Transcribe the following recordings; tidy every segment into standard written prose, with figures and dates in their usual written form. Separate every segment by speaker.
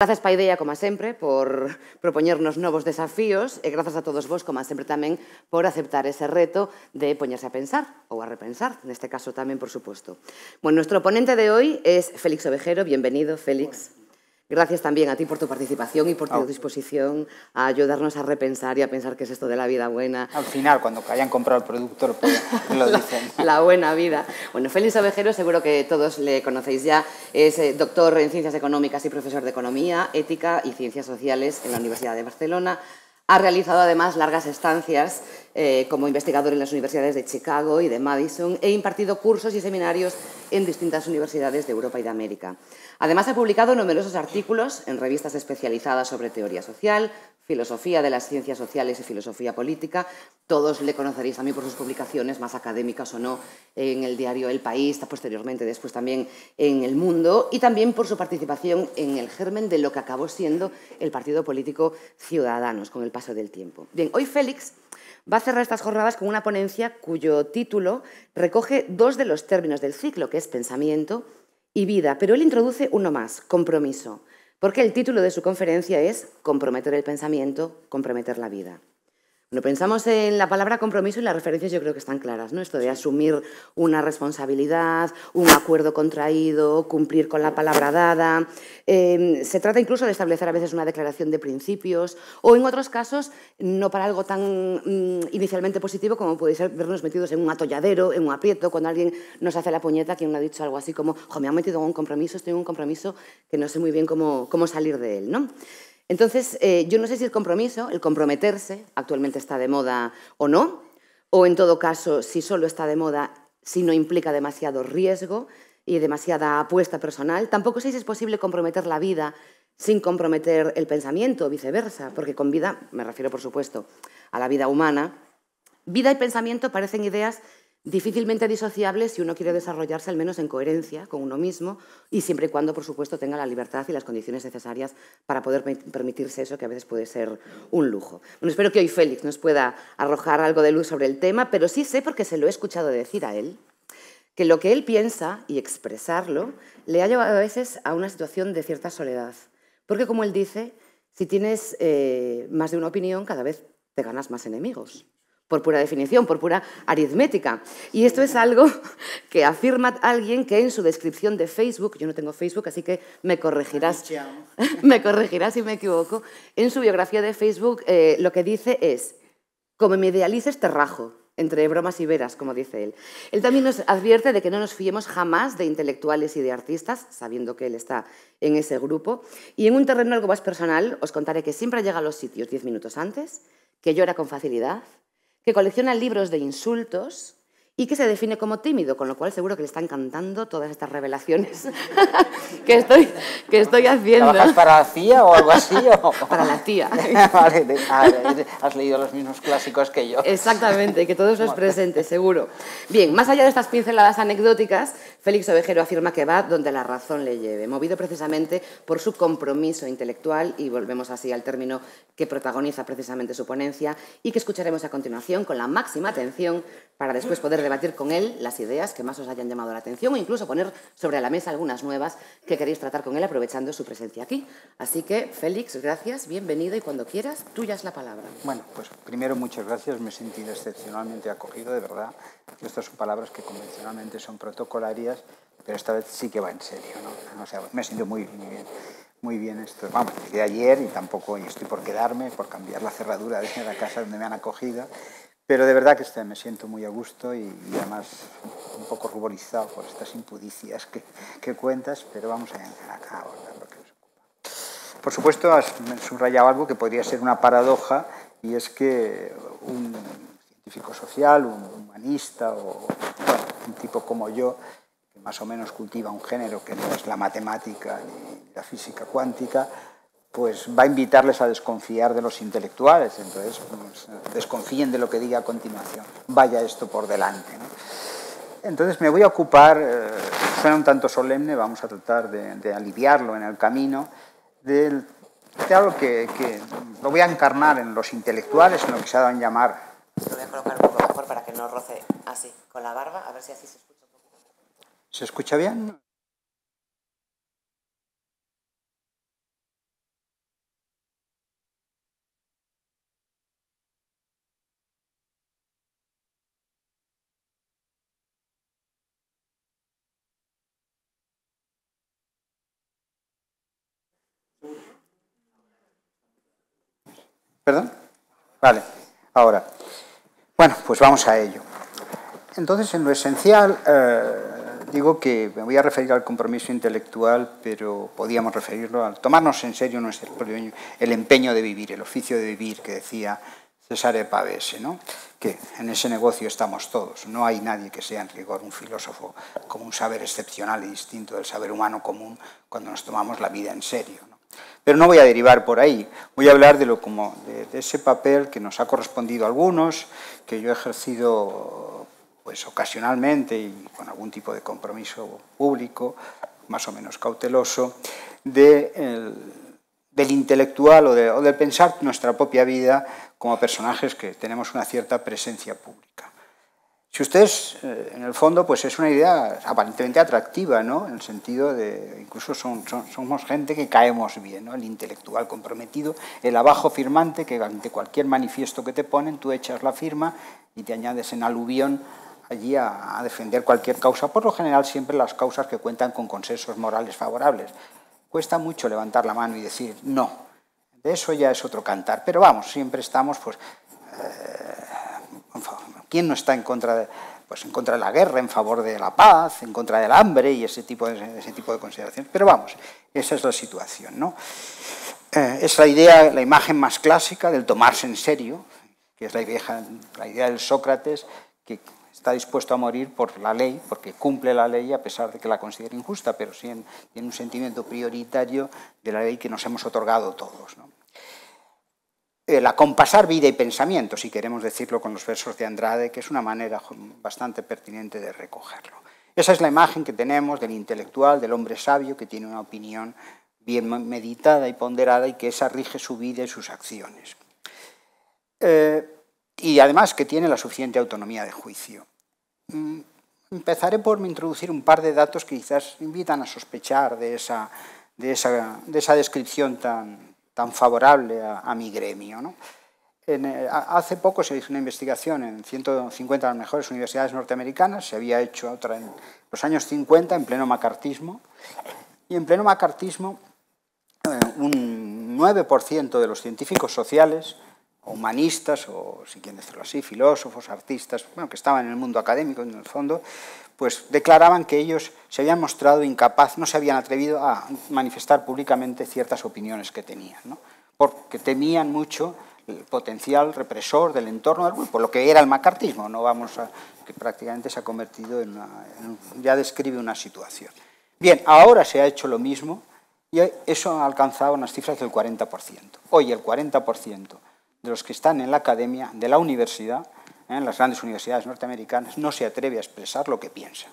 Speaker 1: Grazas Paideia, como sempre, por propoñernos novos desafíos e grazas a todos vos, como sempre, tamén por aceptar ese reto de poñerse a pensar ou a repensar, neste caso tamén, por suposto. Bueno, nuestro ponente de hoy es Félix Ovejero. Bienvenido, Félix. Gracias también a ti por tu participación y por tu disposición a ayudarnos a repensar y a pensar qué es esto de la vida buena.
Speaker 2: Al final, cuando hayan comprado el producto, lo dicen.
Speaker 1: La buena vida. Bueno, Félix Ovejero, seguro que todos le conocéis ya, es doctor en Ciencias Económicas y profesor de Economía, Ética y Ciencias Sociales en la Universidad de Barcelona. Ha realizado además largas estancias como investigador en las universidades de Chicago y de Madison e impartido cursos y seminarios en distintas universidades de Europa y de América. Además, ha publicado numerosos artículos en revistas especializadas sobre teoría social, filosofía de las ciencias sociales y filosofía política. Todos le conoceréis también por sus publicaciones, más académicas o no, en el diario El País, posteriormente después también en El Mundo, y también por su participación en el germen de lo que acabó siendo el partido político Ciudadanos con el paso del tiempo. Bien, hoy Félix va a cerrar estas jornadas con una ponencia cuyo título recoge dos de los términos del ciclo, que es pensamiento y vida, pero él introduce uno más, compromiso, porque el título de su conferencia es Comprometer el pensamiento, comprometer la vida. Bueno, pensamos en la palabra compromiso y las referencias yo creo que están claras, ¿no? Esto de asumir una responsabilidad, un acuerdo contraído, cumplir con la palabra dada. Se trata incluso de establecer a veces una declaración de principios o, en otros casos, no para algo tan inicialmente positivo como puede ser vernos metidos en un atolladero, en un aprieto, cuando alguien nos hace la puñeta, quien ha dicho algo así como me han metido en un compromiso, estoy en un compromiso que no sé muy bien cómo salir de él, ¿no? Entonces, yo no sé si el compromiso, el comprometerse, actualmente está de moda o no, o en todo caso, si solo está de moda, si no implica demasiado riesgo y demasiada apuesta personal. Tampoco sé si es posible comprometer la vida sin comprometer el pensamiento, o viceversa, porque con vida, me refiero por supuesto a la vida humana, vida y pensamiento parecen ideas difícilmente disociables si uno quiere desarrollarse al menos en coherencia con uno mismo y siempre y cuando, por supuesto, tenga la libertad y las condiciones necesarias para poder permitirse eso, que a veces puede ser un lujo. Bueno, espero que hoy Félix nos pueda arrojar algo de luz sobre el tema, pero sí sé, porque se lo he escuchado decir a él, que lo que él piensa y expresarlo le ha llevado a veces a una situación de cierta soledad. Porque, como él dice, si tienes más de una opinión, cada vez te ganas más enemigos. Por pura definición, por pura aritmética. Y esto es algo que afirma alguien que en su descripción de Facebook, yo no tengo Facebook, así que me corregirás si me equivoco, en su biografía de Facebook lo que dice es, como me idealices te rajo, entre bromas y veras, como dice él. Él también nos advierte de que no nos fiemos jamás de intelectuales y de artistas, sabiendo que él está en ese grupo. Y en un terreno algo más personal, os contaré que siempre llega a los sitios 10 minutos antes, que llora con facilidad, que colecciona libros de insultos y que se define como tímido, con lo cual seguro que le están encantando todas estas revelaciones que estoy haciendo.
Speaker 2: ¿Trabajas para la CIA o algo así? ¿O?
Speaker 1: Para la tía.
Speaker 2: Vale, has leído los mismos clásicos que yo.
Speaker 1: Exactamente, que todos los presentes, seguro. Bien, más allá de estas pinceladas anecdóticas, Félix Ovejero afirma que va donde la razón le lleve, movido precisamente por su compromiso intelectual, y volvemos así al término que protagoniza precisamente su ponencia y que escucharemos a continuación con la máxima atención para después poder debatir con él las ideas que más os hayan llamado la atención o incluso poner sobre la mesa algunas nuevas que queréis tratar con él aprovechando su presencia aquí. Así que, Félix, gracias, bienvenido y cuando quieras, tuya es la palabra.
Speaker 2: Bueno, pues primero muchas gracias, me he sentido excepcionalmente acogido, de verdad. Estas son palabras que convencionalmente son protocolarias, pero esta vez sí que va en serio, ¿no? O sea, me he sentido muy bien. Muy bien esto. Vamos, llegué ayer y tampoco estoy por quedarme, por cambiar la cerradura de la casa donde me han acogido. Pero de verdad que me siento muy a gusto y además un poco ruborizado por estas impudicias que cuentas, pero vamos a abordar lo que nos ocupa. Por supuesto, has subrayado algo que podría ser una paradoja, y es que un científico social, un humanista o bueno, un tipo como yo, que más o menos cultiva un género que no es la matemática ni la física cuántica, pues va a invitarles a desconfiar de los intelectuales. Entonces, pues, desconfíen de lo que diga a continuación. Vaya esto por delante, ¿no? Entonces me voy a ocupar, suena un tanto solemne, vamos a tratar de aliviarlo en el camino, de algo que lo voy a encarnar en los intelectuales, en lo que se ha dado en llamar.
Speaker 1: Lo voy a colocar un poco mejor para que no roce así, con la barba, a ver si así se escucha un poquito mejor.
Speaker 2: ¿Se escucha bien? ¿Perdón? Vale, ahora. Bueno, pues vamos a ello. Entonces, en lo esencial, digo que me voy a referir al compromiso intelectual, pero podíamos referirlo al tomarnos en serio el empeño de vivir, el oficio de vivir, que decía Cesare Pavese, ¿no? Que en ese negocio estamos todos. No hay nadie que sea en rigor un filósofo como un saber excepcional y distinto del saber humano común cuando nos tomamos la vida en serio, ¿no? Pero no voy a derivar por ahí, voy a hablar de ese papel que nos ha correspondido a algunos, que yo he ejercido pues ocasionalmente y con algún tipo de compromiso público, más o menos cauteloso, del intelectual o del pensar nuestra propia vida como personajes que tenemos una cierta presencia pública. Si ustedes, en el fondo, pues es una idea aparentemente atractiva, ¿no? En el sentido de, incluso somos gente que caemos bien, ¿no? El intelectual comprometido, el abajo firmante, que ante cualquier manifiesto que te ponen, tú echas la firma y te añades en aluvión allí a defender cualquier causa, por lo general siempre las causas que cuentan con consensos morales favorables. Cuesta mucho levantar la mano y decir no, de eso ya es otro cantar, pero vamos, siempre estamos, pues, ¿quién no está en contra de la guerra, en favor de la paz, en contra del hambre y ese tipo de consideraciones? Pero vamos, esa es la situación, ¿no? Es la idea, la imagen más clásica del tomarse en serio, que es la idea del Sócrates, que está dispuesto a morir por la ley, porque cumple la ley a pesar de que la considere injusta, pero sí tiene un sentimiento prioritario de la ley que nos hemos otorgado todos, ¿no? El acompasar vida y pensamiento, si queremos decirlo con los versos de Andrade, que es una manera bastante pertinente de recogerlo. Esa es la imagen que tenemos del intelectual, del hombre sabio, que tiene una opinión bien meditada y ponderada y que esa rige su vida y sus acciones. Y además que tiene la suficiente autonomía de juicio. Empezaré por introducir un par de datos que quizás invitan a sospechar de esa descripción tan favorable a mi gremio, ¿no? Hace poco se hizo una investigación en 150 de las mejores universidades norteamericanas, se había hecho otra en los años 50, en pleno macartismo, y en pleno macartismo un 9% de los científicos sociales, o humanistas, o si quieren decirlo así, filósofos, artistas, bueno, que estaban en el mundo académico en el fondo, pues declaraban que ellos se habían mostrado incapaces, no se habían atrevido a manifestar públicamente ciertas opiniones que tenían, ¿no? Porque temían mucho el potencial represor del entorno del grupo, lo que era el macartismo, que prácticamente se ha convertido ya describe una situación. Bien, ahora se ha hecho lo mismo y eso ha alcanzado unas cifras del 40%. Hoy el 40% de los que están en la academia, de la universidad, en las grandes universidades norteamericanas, no se atreve a expresar lo que piensa,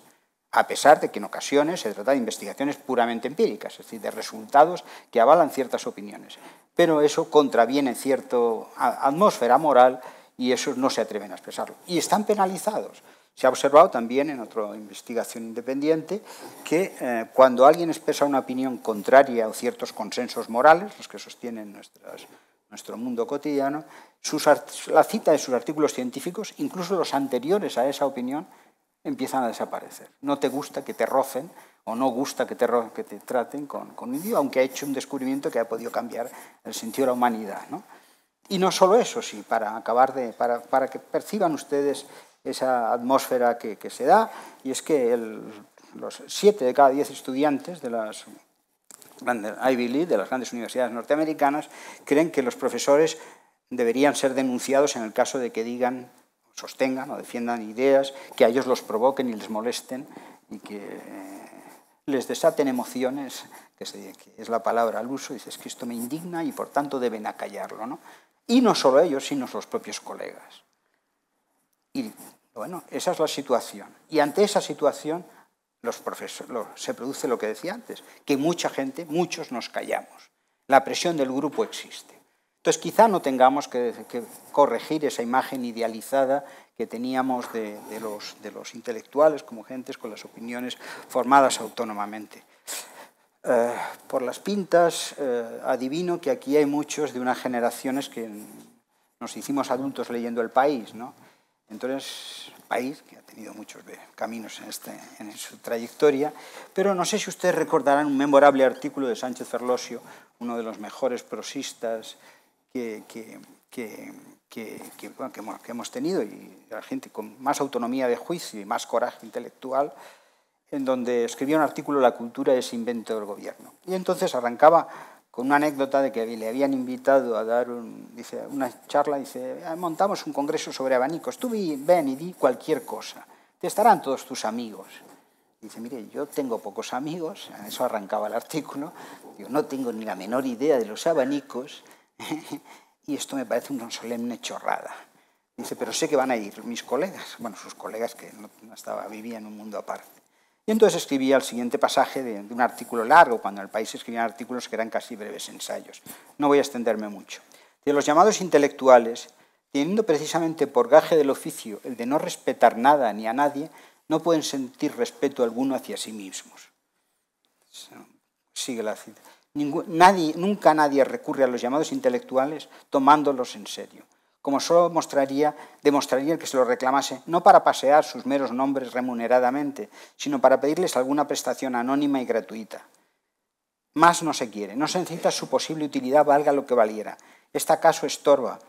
Speaker 2: a pesar de que en ocasiones se trata de investigaciones puramente empíricas, es decir, de resultados que avalan ciertas opiniones. Pero eso contraviene cierta atmósfera moral y esos no se atreven a expresarlo. Y están penalizados. Se ha observado también en otra investigación independiente que cuando alguien expresa una opinión contraria a ciertos consensos morales, los que sostienen nuestro mundo cotidiano, la cita de sus artículos científicos, incluso los anteriores a esa opinión, empiezan a desaparecer. No te gusta que te rocen o no gusta que te traten con un idioma, aunque ha hecho un descubrimiento que ha podido cambiar el sentido de la humanidad, ¿no? Y no solo eso, sí, para que perciban ustedes esa atmósfera que se da, y es que los 7 de cada 10 estudiantes de las Ivy League, de las grandes universidades norteamericanas, creen que los profesores deberían ser denunciados en el caso de que digan, sostengan o defiendan ideas que a ellos los provoquen y les molesten y que les desaten emociones, que es la palabra al uso, dices que esto me indigna y por tanto deben acallarlo, ¿no? Y no solo ellos, sino los propios colegas. Y bueno, esa es la situación. Y ante esa situación se produce lo que decía antes, que mucha gente, muchos nos callamos. La presión del grupo existe. Entonces, quizá no tengamos que corregir esa imagen idealizada que teníamos de los intelectuales como gentes con las opiniones formadas autónomamente. Por las pintas, adivino que aquí hay muchos de unas generaciones que nos hicimos adultos leyendo El País, ¿no? Entonces, país, que ha tenido muchos caminos en su trayectoria, pero no sé si ustedes recordarán un memorable artículo de Sánchez Ferlosio, uno de los mejores prosistas que hemos tenido, y la gente con más autonomía de juicio y más coraje intelectual, en donde escribía un artículo, La cultura es invento del gobierno. Y entonces arrancaba con una anécdota de que le habían invitado a dar una charla, dice, montamos un congreso sobre abanicos, tú ven y di cualquier cosa, te estarán todos tus amigos. Dice, mire, yo tengo pocos amigos, a eso arrancaba el artículo, digo, no tengo ni la menor idea de los abanicos, y esto me parece una solemne chorrada. Dice, pero sé que van a ir mis colegas, bueno, sus colegas que vivían en un mundo aparte. Y entonces escribía el siguiente pasaje de un artículo largo, cuando en El País escribían artículos que eran casi breves ensayos. No voy a extenderme mucho. De los llamados intelectuales, teniendo precisamente por gaje del oficio el de no respetar nada ni a nadie, no pueden sentir respeto alguno hacia sí mismos. Sigue la cita. Nunca nadie recurre a los llamados intelectuales tomándolos en serio, como solo demostraría que se los reclamase no para pasear sus meros nombres remuneradamente, sino para pedirles alguna prestación anónima y gratuita. Más no se quiere, no se necesita su posible utilidad valga lo que valiera. Este acaso estorba,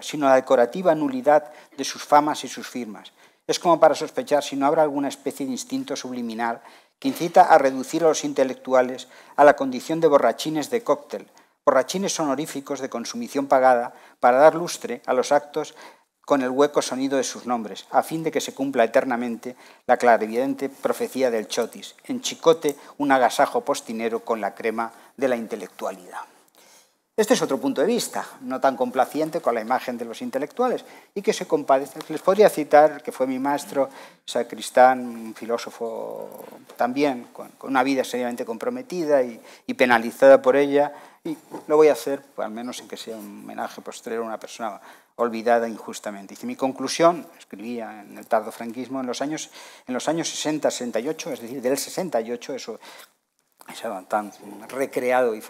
Speaker 2: sino la decorativa nulidad de sus famas y sus firmas. Es como para sospechar si no habrá alguna especie de instinto subliminal que incita a reducir a los intelectuales a la condición de borrachines de cóctel, borrachines honoríficos de consumición pagada para dar lustre a los actos con el hueco sonido de sus nombres, a fin de que se cumpla eternamente la clarividente profecía del chotis, en chicote un agasajo postinero con la crema de la intelectualidad. Este es otro punto de vista, no tan complaciente con la imagen de los intelectuales y que se compadece. Les podría citar que fue mi maestro, Sacristán, un filósofo también con una vida seriamente comprometida y penalizada por ella, y lo voy a hacer, al menos en que sea un homenaje posterior a una persona olvidada injustamente. Dice, mi conclusión, escribía en el tardo franquismo, en los años 60-68, es decir, del 68, eso tan recreado y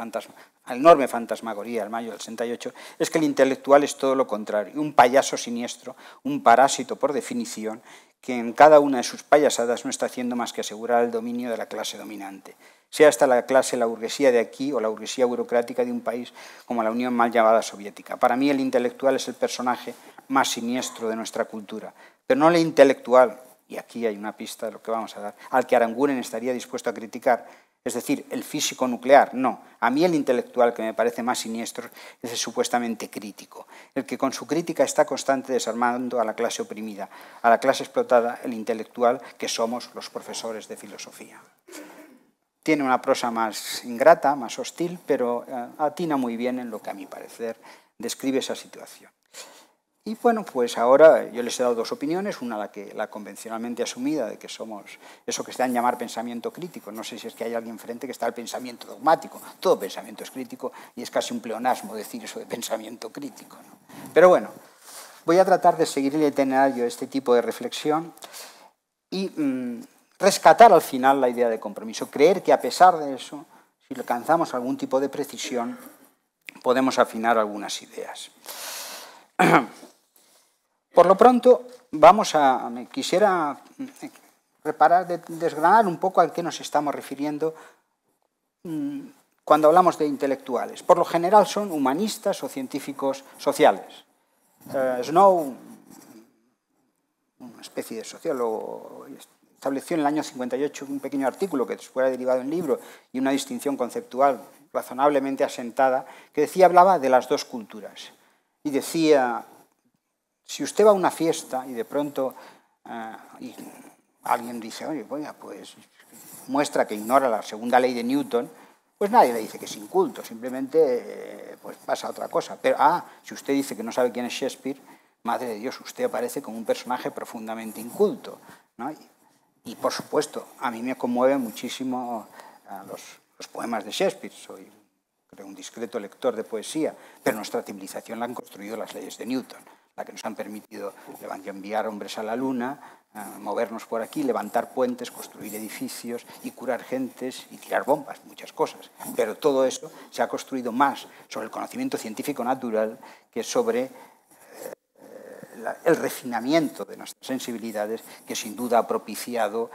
Speaker 2: a enorme fantasmagoría, el mayo del 68, es que el intelectual es todo lo contrario, un payaso siniestro, un parásito por definición, que en cada una de sus payasadas no está haciendo más que asegurar el dominio de la clase dominante, sea esta la burguesía de aquí o la burguesía burocrática de un país como la Unión mal llamada soviética. Para mí el intelectual es el personaje más siniestro de nuestra cultura, pero no el intelectual, y aquí hay una pista de lo que vamos a dar, al que Aranguren estaría dispuesto a criticar, es decir, el físico nuclear, no. A mí el intelectual que me parece más siniestro es el supuestamente crítico, el que con su crítica está constante desarmando a la clase oprimida, a la clase explotada, el intelectual que somos los profesores de filosofía. Tiene una prosa más ingrata, más hostil, pero atina muy bien en lo que a mi parecer describe esa situación. Y bueno, pues ahora yo les he dado dos opiniones, una la convencionalmente asumida de que somos eso que se da en llamar pensamiento crítico. No sé si es que hay alguien enfrente que está el pensamiento dogmático. Todo pensamiento es crítico y es casi un pleonasmo decir eso de pensamiento crítico, ¿no? Pero bueno, voy a tratar de seguir el itinerario de este tipo de reflexión y rescatar al final la idea de compromiso. Creer que a pesar de eso, si alcanzamos algún tipo de precisión, podemos afinar algunas ideas. Por lo pronto, quisiera desgranar un poco a qué nos estamos refiriendo cuando hablamos de intelectuales. Por lo general son humanistas o científicos sociales. Snow, una especie de sociólogo, estableció en el año 58 un pequeño artículo que después ha derivado en libro y una distinción conceptual razonablemente asentada que hablaba de las dos culturas y decía: si usted va a una fiesta y de pronto alguien dice, oye, pues muestra que ignora la segunda ley de Newton, pues nadie le dice que es inculto, simplemente pues pasa otra cosa. Pero, si usted dice que no sabe quién es Shakespeare, madre de Dios, usted aparece como un personaje profundamente inculto, ¿no? Y por supuesto, a mí me conmueven muchísimo los poemas de Shakespeare, soy creo un discreto lector de poesía, pero nuestra civilización la han construido las leyes de Newton, la que nos han permitido enviar hombres a la luna, movernos por aquí, levantar puentes, construir edificios y curar gentes y tirar bombas, muchas cosas. Pero todo eso se ha construido más sobre el conocimiento científico natural que sobre el refinamiento de nuestras sensibilidades que sin duda ha propiciado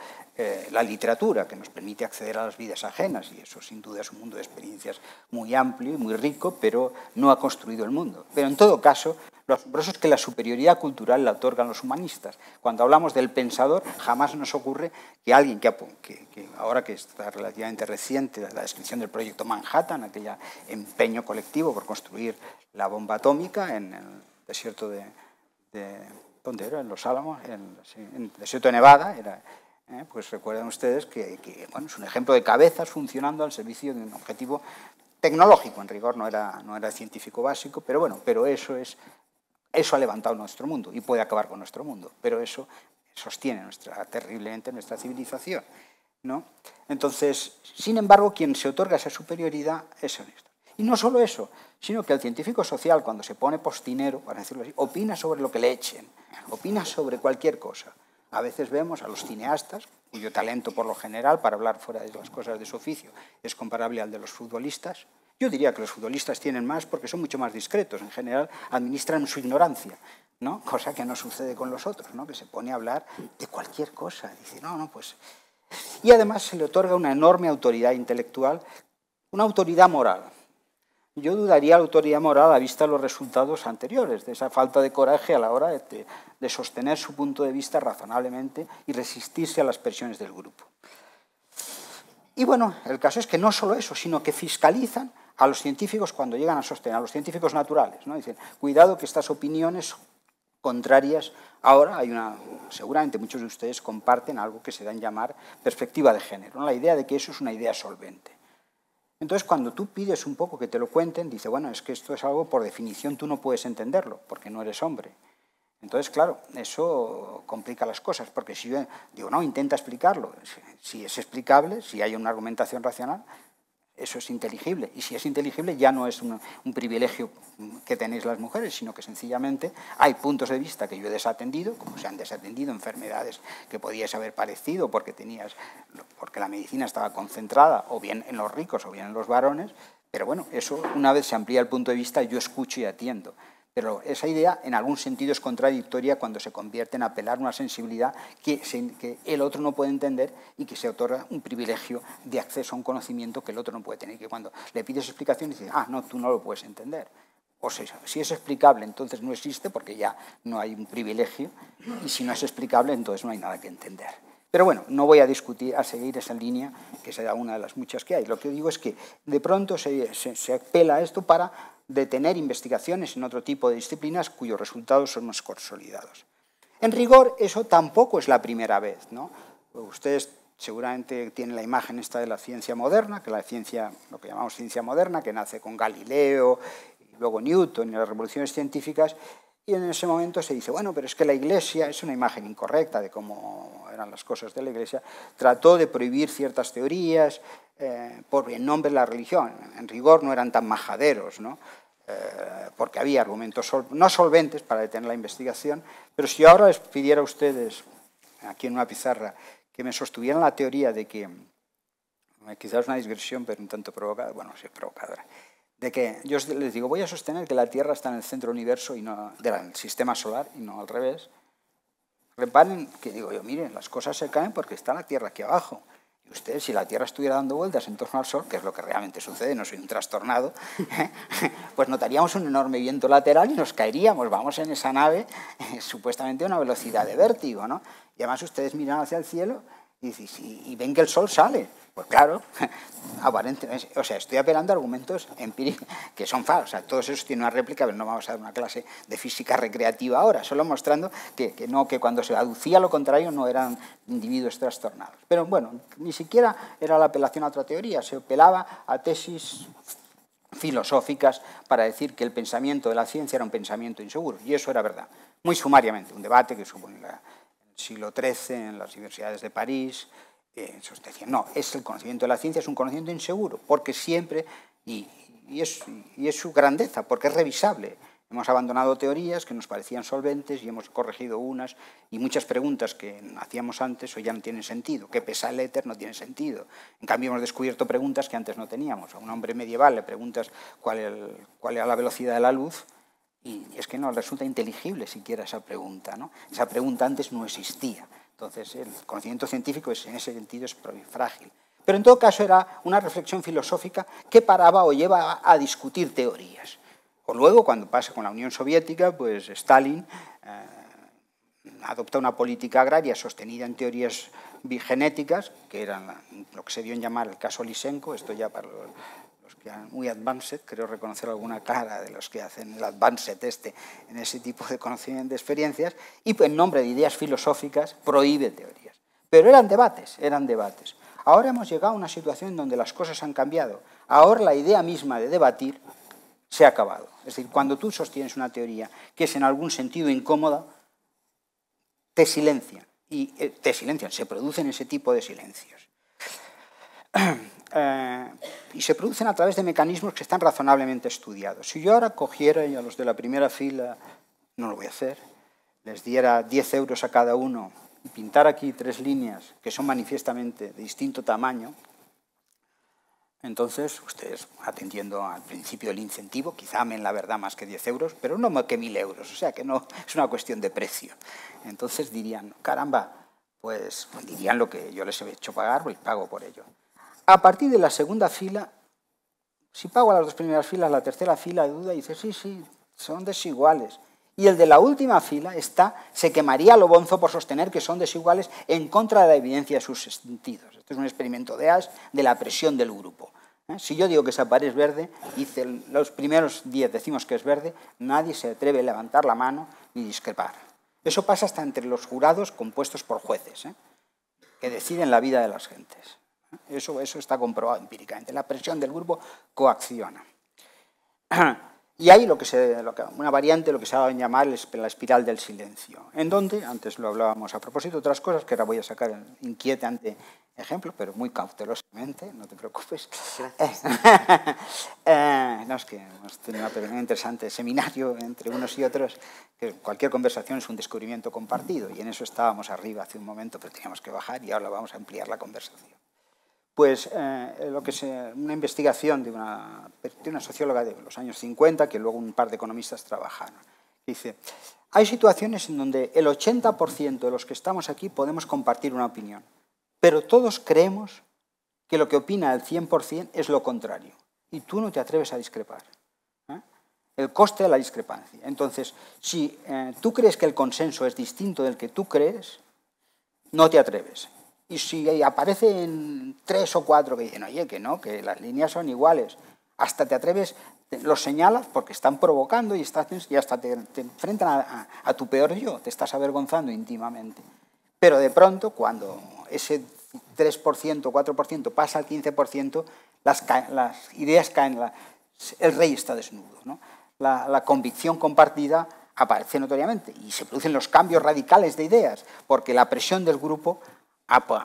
Speaker 2: la literatura, que nos permite acceder a las vidas ajenas, y eso sin duda es un mundo de experiencias muy amplio y muy rico, pero no ha construido el mundo. Pero en todo caso, lo asombroso es que la superioridad cultural la otorgan los humanistas. Cuando hablamos del pensador, jamás nos ocurre que alguien que ahora que está relativamente reciente, la descripción del proyecto Manhattan, aquel empeño colectivo por construir la bomba atómica en el desierto de ¿dónde era? En Los Álamos, en el desierto de Nevada, pues recuerden ustedes que bueno, es un ejemplo de cabezas funcionando al servicio de un objetivo tecnológico. En rigor no era científico básico, pero bueno, pero eso ha levantado nuestro mundo y puede acabar con nuestro mundo, pero eso sostiene terriblemente nuestra civilización, ¿no? Entonces, sin embargo, quien se otorga esa superioridad es honesto. Y no solo eso, sino que el científico social, cuando se pone postinero, para decirlo así, opina sobre lo que le echen, opina sobre cualquier cosa. A veces vemos a los cineastas, cuyo talento por lo general, para hablar fuera de las cosas de su oficio, es comparable al de los futbolistas. Yo diría que los futbolistas tienen más porque son mucho más discretos. En general, administran su ignorancia, ¿no? Cosa que no sucede con los otros, ¿no? Que se pone a hablar de cualquier cosa. Dice, no, pues... Y además se le otorga una enorme autoridad intelectual, una autoridad moral. Yo dudaría la autoridad moral a la vista de los resultados anteriores, de esa falta de coraje a la hora de sostener su punto de vista razonablemente y resistirse a las presiones del grupo. Y bueno, el caso es que no solo eso, sino que fiscalizan a los científicos cuando llegan a sostener, a los científicos naturales, ¿no? Dicen, cuidado que estas opiniones contrarias, ahora hay seguramente muchos de ustedes comparten algo que se da en llamar perspectiva de género, ¿no? La idea de que eso es una idea solvente. Entonces, cuando tú pides un poco que te lo cuenten, dice, bueno, es que esto es algo, por definición, tú no puedes entenderlo, porque no eres hombre. Entonces, claro, eso complica las cosas, porque si yo digo, no, intenta explicarlo, si es explicable, si hay una argumentación racional, eso es inteligible. Y si es inteligible, ya no es un privilegio que tenéis las mujeres, sino que sencillamente hay puntos de vista que yo he desatendido, como se han desatendido enfermedades que podíais haber padecido porque la medicina estaba concentrada o bien en los ricos o bien en los varones, pero bueno, eso una vez se amplía el punto de vista, yo escucho y atiendo. Pero esa idea en algún sentido es contradictoria cuando se convierte en apelar a una sensibilidad que el otro no puede entender y que se otorga un privilegio de acceso a un conocimiento que el otro no puede tener. Que cuando le pides explicaciones dices, no, tú no lo puedes entender. O sea, si es explicable, entonces no existe porque ya no hay un privilegio, y si no es explicable, entonces no hay nada que entender. Pero bueno, no voy a seguir esa línea, que será una de las muchas que hay. Lo que digo es que de pronto se apela a esto para detener investigaciones en otro tipo de disciplinas cuyos resultados son más consolidados. En rigor, eso tampoco es la primera vez, ¿no? Ustedes seguramente tienen la imagen esta de la ciencia moderna, que la ciencia, lo que llamamos ciencia moderna, que nace con Galileo, y luego Newton y las revoluciones científicas, y en ese momento se dice, bueno, pero es que la Iglesia, es una imagen incorrecta de cómo eran las cosas de la Iglesia, trató de prohibir ciertas teorías por en nombre de la religión. En rigor no eran tan majaderos, ¿no? Porque había argumentos no solventes para detener la investigación, pero si ahora les pidiera a ustedes, aquí en una pizarra, que me sostuvieran la teoría de que, quizás una digresión, pero un tanto provocada, bueno, sí, provocadora, de que yo les digo, voy a sostener que la Tierra está en el centro del universo y no del sistema solar y no al revés. Reparen que digo yo, miren, las cosas se caen porque está la Tierra aquí abajo. Y ustedes, si la Tierra estuviera dando vueltas en torno al Sol, que es lo que realmente sucede, no soy un trastornado, pues notaríamos un enorme viento lateral y nos caeríamos. Vamos en esa nave supuestamente a una velocidad de vértigo, ¿no? Y además ustedes miran hacia el cielo y ven que el Sol sale. Pues claro, aparentemente, o sea, estoy apelando a argumentos empíricos que son falsos. O sea, todos esos tienen una réplica, pero no vamos a dar una clase de física recreativa ahora, solo mostrando que cuando se aducía lo contrario no eran individuos trastornados. Pero bueno, ni siquiera era la apelación a otra teoría, se apelaba a tesis filosóficas para decir que el pensamiento de la ciencia era un pensamiento inseguro, y eso era verdad. Muy sumariamente, un debate que supo en el siglo XIII en las universidades de París. Decían, no, el conocimiento de la ciencia es un conocimiento inseguro, porque siempre, y es su grandeza, porque es revisable. Hemos abandonado teorías que nos parecían solventes y hemos corregido unas, y muchas preguntas que hacíamos antes hoy ya no tienen sentido. ¿Qué pesa el éter? No tiene sentido. En cambio, hemos descubierto preguntas que antes no teníamos. A un hombre medieval le preguntas cuál era la velocidad de la luz, Y es que no resulta inteligible siquiera esa pregunta, ¿no? Esa pregunta antes no existía. Entonces, el conocimiento científico en ese sentido es frágil. Pero en todo caso era una reflexión filosófica que paraba o lleva a discutir teorías. O luego, cuando pasa con la Unión Soviética, pues Stalin adopta una política agraria sostenida en teorías bigenéticas, que eran lo que se dio en llamar el caso Lysenko, esto ya para los que eran muy advanced, creo reconocer alguna cara de los que hacen el advanced en ese tipo de conocimiento, de experiencias, y en nombre de ideas filosóficas prohíbe teorías. Pero eran debates, eran debates. Ahora hemos llegado a una situación donde las cosas han cambiado. Ahora la idea misma de debatir se ha acabado. Es decir, cuando tú sostienes una teoría que es en algún sentido incómoda, te silencian. Y se producen ese tipo de silencios. Y se producen a través de mecanismos que están razonablemente estudiados. Si yo ahora cogiera y a los de la primera fila, no lo voy a hacer, les diera 10 euros a cada uno y pintar aquí 3 líneas que son manifiestamente de distinto tamaño, entonces ustedes, atendiendo al principio del incentivo, quizá amen la verdad más que 10 euros, pero no más que 1.000 euros, o sea que no es una cuestión de precio. Entonces dirían, caramba, pues dirían lo que yo les he hecho pagar, pues pago por ello. A partir de la segunda fila, si pago a las 2 primeras filas, la tercera fila duda y dice, sí, son desiguales. Y el de la última fila se quemaría lo bonzo por sostener que son desiguales en contra de la evidencia de sus sentidos. Esto es un experimento de Asch de la presión del grupo. Si yo digo que esa pared es verde, y los primeros 10 decimos que es verde, nadie se atreve a levantar la mano ni discrepar. Eso pasa hasta entre los jurados compuestos por jueces, que deciden la vida de las gentes. Eso está comprobado empíricamente. La presión del grupo coacciona. Y hay una variante, lo que se va a llamar la espiral del silencio, en donde, antes lo hablábamos a propósito de otras cosas, que ahora voy a sacar el inquietante ejemplo, pero muy cautelosamente, no te preocupes.
Speaker 1: Gracias.
Speaker 2: No, es que hemos tenido un interesante seminario entre unos y otros, que cualquier conversación es un descubrimiento compartido, y en eso estábamos arriba hace un momento, pero teníamos que bajar y ahora vamos a ampliar la conversación. Pues una investigación de una socióloga de los años 50, que luego un par de economistas trabajaron. Dice, hay situaciones en donde el 80% de los que estamos aquí podemos compartir una opinión, pero todos creemos que lo que opina el 100% es lo contrario, y tú no te atreves a discrepar. El coste de la discrepancia. Entonces, si tú crees que el consenso es distinto del que tú crees, no te atreves. Y si aparecen 3 o 4 que dicen, oye, que no, que las líneas son iguales, hasta te atreves, los señalas porque están provocando y hasta te enfrentan a tu peor yo, te estás avergonzando íntimamente. Pero de pronto, cuando ese 3%, 4% pasa al 15%, las ideas caen, el rey está desnudo, ¿no? La convicción compartida aparece notoriamente y se producen los cambios radicales de ideas, porque la presión del grupo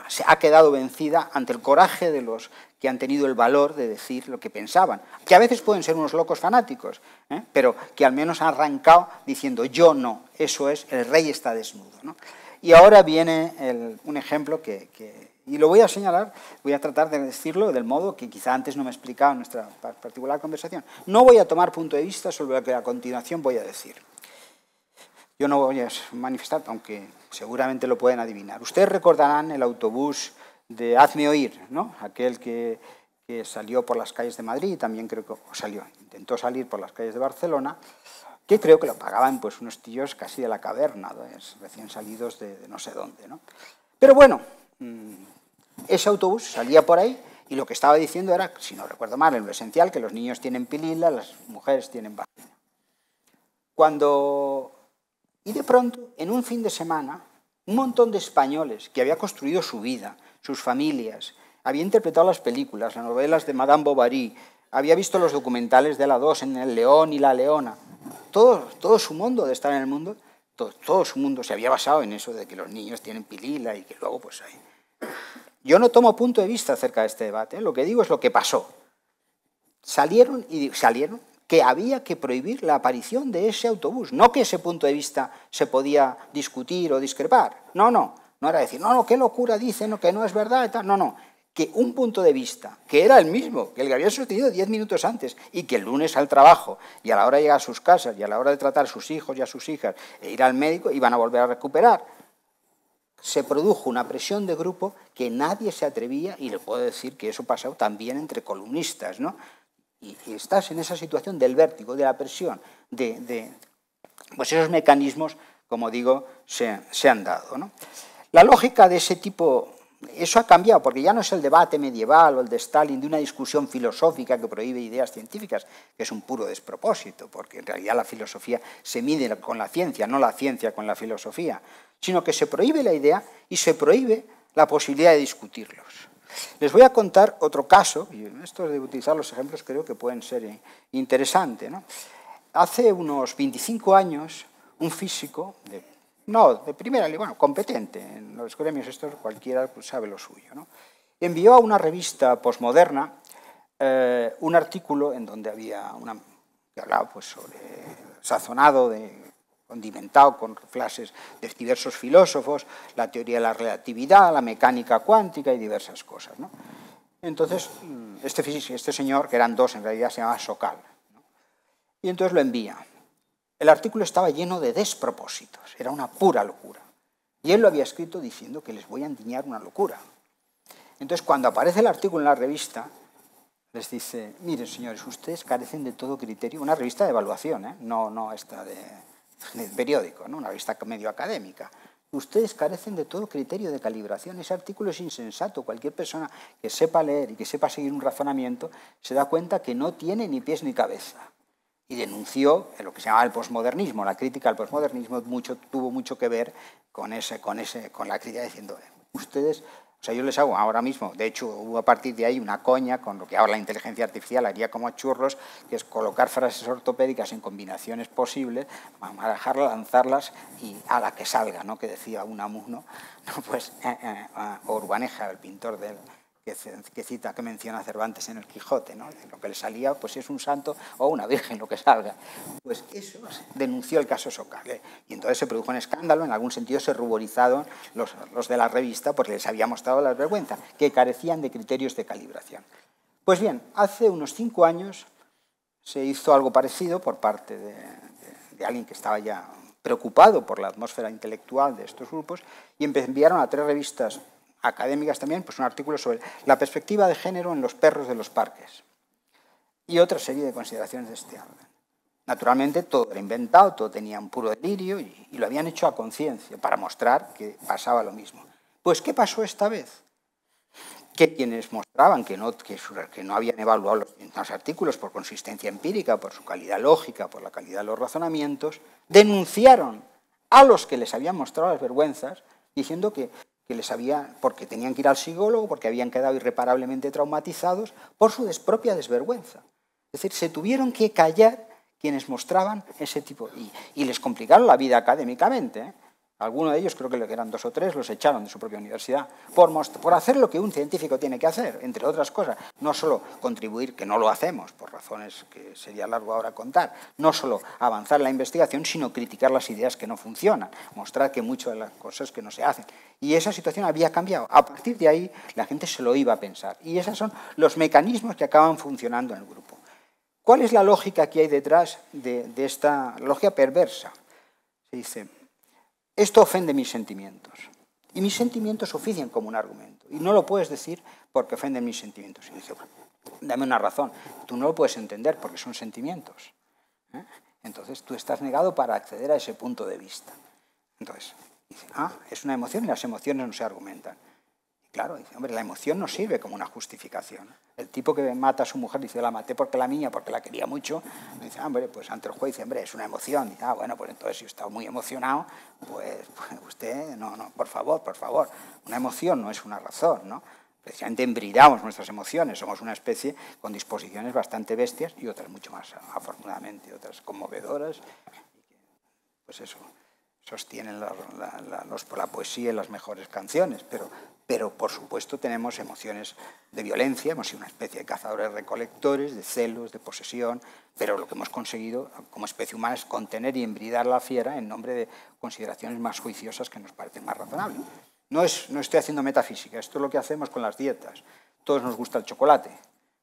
Speaker 2: se ha quedado vencida ante el coraje de los que han tenido el valor de decir lo que pensaban, que a veces pueden ser unos locos fanáticos, pero que al menos han arrancado diciendo yo no, eso es, el rey está desnudo, ¿no? Y ahora viene un ejemplo y lo voy a señalar, voy a tratar de decirlo del modo que quizá antes no me he explicado en nuestra particular conversación. No voy a tomar punto de vista sobre lo que a continuación voy a decir. Yo no voy a manifestar, aunque seguramente lo pueden adivinar. Ustedes recordarán el autobús de Hazme Oír, ¿no? Aquel que salió por las calles de Madrid, también creo que intentó salir por las calles de Barcelona, que creo que lo pagaban pues unos tíos casi de la caverna, recién salidos de no sé dónde, ¿no? Pero bueno, ese autobús salía por ahí y lo que estaba diciendo era, si no recuerdo mal, en lo esencial, que los niños tienen pilila, las mujeres tienen vagina. Y de pronto, en un fin de semana, un montón de españoles que había construido su vida, sus familias, había interpretado las películas, las novelas de Madame Bovary, había visto los documentales de la 2 en El León y la Leona, todo su mundo de estar en el mundo, todo su mundo se había basado en eso de que los niños tienen pilila y que luego pues ahí. Yo no tomo punto de vista acerca de este debate, lo que digo es lo que pasó. Salieron que había que prohibir la aparición de ese autobús, no que ese punto de vista se podía discutir o discrepar. No era decir, no, qué locura dice, no, que no es verdad, y tal. No, que un punto de vista, que era el mismo, que el que había sostenido 10 minutos antes, y que el lunes al trabajo, y a la hora de llegar a sus casas, y a la hora de tratar a sus hijos y a sus hijas, e ir al médico, iban a volver a recuperar. Se produjo una presión de grupo que nadie se atrevía, y le puedo decir que eso pasó también entre columnistas, ¿no? Y estás en esa situación del vértigo, de la presión, pues esos mecanismos, como digo, se han dado, ¿no? La lógica de ese tipo, eso ha cambiado, porque ya no es el debate medieval o el de Stalin de una discusión filosófica que prohíbe ideas científicas, que es un puro despropósito, porque en realidad la filosofía se mide con la ciencia, no la ciencia con la filosofía, sino que se prohíbe la idea y se prohíbe la posibilidad de discutirlos. Les voy a contar otro caso, y esto de utilizar los ejemplos creo que pueden ser interesantes, ¿no? Hace unos 25 años, un físico, de primera, bueno, competente, en los gremios estos cualquiera pues, sabe lo suyo, ¿no? Envió a una revista posmoderna un artículo en donde había que hablaba pues, sobre sazonado, condimentado con frases de diversos filósofos, la teoría de la relatividad, la mecánica cuántica y diversas cosas, ¿no? Entonces, este señor, que eran dos, en realidad se llamaba Sokal, ¿no? Y entonces lo envía. El artículo estaba lleno de despropósitos, era una pura locura. Y él lo había escrito diciendo que les voy a endiñar una locura. Entonces, cuando aparece el artículo en la revista, les dice, miren, señores, ustedes carecen de todo criterio, una revista de evaluación, no esta de periódico, ¿no? Una revista medio académica. Ustedes carecen de todo criterio de calibración. Ese artículo es insensato. Cualquier persona que sepa leer y que sepa seguir un razonamiento se da cuenta que no tiene ni pies ni cabeza. Y denunció lo que se llamaba el posmodernismo. La crítica al posmodernismo tuvo mucho que ver con la crítica diciendo, ustedes... O sea, yo les hago ahora mismo, de hecho, hubo a partir de ahí una coña con lo que ahora la inteligencia artificial haría como a churros, que es colocar frases ortopédicas en combinaciones posibles, manejarlas, lanzarlas y a la que salga, ¿no? Que decía Unamuno, ¿no? Pues, o Urbaneja, el pintor que menciona Cervantes en el Quijote, ¿no? Lo que le salía, pues es un santo o una virgen, lo que salga. Pues eso denunció el caso Sokal, ¿eh? Y entonces se produjo un escándalo, en algún sentido se ruborizaron los de la revista porque les había mostrado la vergüenza, que carecían de criterios de calibración. Pues bien, hace unos 5 años se hizo algo parecido por parte de alguien que estaba ya preocupado por la atmósfera intelectual de estos grupos y enviaron a 3 revistas académicas también, pues un artículo sobre la perspectiva de género en los perros de los parques y otra serie de consideraciones de este orden. Naturalmente todo era inventado, todo tenía un puro delirio y lo habían hecho a conciencia para mostrar que pasaba lo mismo. Pues ¿qué pasó esta vez? Que quienes mostraban que no habían evaluado los artículos por consistencia empírica, por su calidad lógica, por la calidad de los razonamientos, denunciaron a los que les habían mostrado las vergüenzas diciendo que porque tenían que ir al psicólogo, porque habían quedado irreparablemente traumatizados por su propia desvergüenza. Es decir, se tuvieron que callar quienes mostraban ese tipo, y les complicaron la vida académicamente, ¿eh? Algunos de ellos, creo que eran 2 o 3, los echaron de su propia universidad por hacer lo que un científico tiene que hacer, entre otras cosas. No solo contribuir, que no lo hacemos, por razones que sería largo ahora contar, no solo avanzar en la investigación, sino criticar las ideas que no funcionan, mostrar que muchas de las cosas que no se hacen. Y esa situación había cambiado. A partir de ahí, la gente se lo iba a pensar. Y esos son los mecanismos que acaban funcionando en el grupo. ¿Cuál es la lógica que hay detrás de esta lógica perversa? Se dice... Esto ofende mis sentimientos. Y mis sentimientos ofician como un argumento. Y no lo puedes decir porque ofenden mis sentimientos. Y dice, bueno, dame una razón. Tú no lo puedes entender porque son sentimientos, ¿eh? Entonces tú estás negado para acceder a ese punto de vista. Entonces, dice, es una emoción y las emociones no se argumentan. Y claro, dice, hombre, la emoción no sirve como una justificación. El tipo que mata a su mujer dice, la maté porque la quería mucho. Dice, hombre, pues ante el juez dice, hombre, es una emoción. Dice, bueno, pues entonces si está muy emocionado, pues usted, no, por favor. Una emoción no es una razón, ¿no? Precisamente embridamos nuestras emociones, somos una especie con disposiciones bastante bestias y otras mucho más, afortunadamente, otras conmovedoras. Pues eso, sostienen la poesía y las mejores canciones, pero por supuesto tenemos emociones de violencia, hemos sido una especie de cazadores-recolectores, de celos, de posesión, pero lo que hemos conseguido como especie humana es contener y embridar la fiera en nombre de consideraciones más juiciosas que nos parecen más razonables. No estoy haciendo metafísica, esto es lo que hacemos con las dietas. Todos nos gusta el chocolate,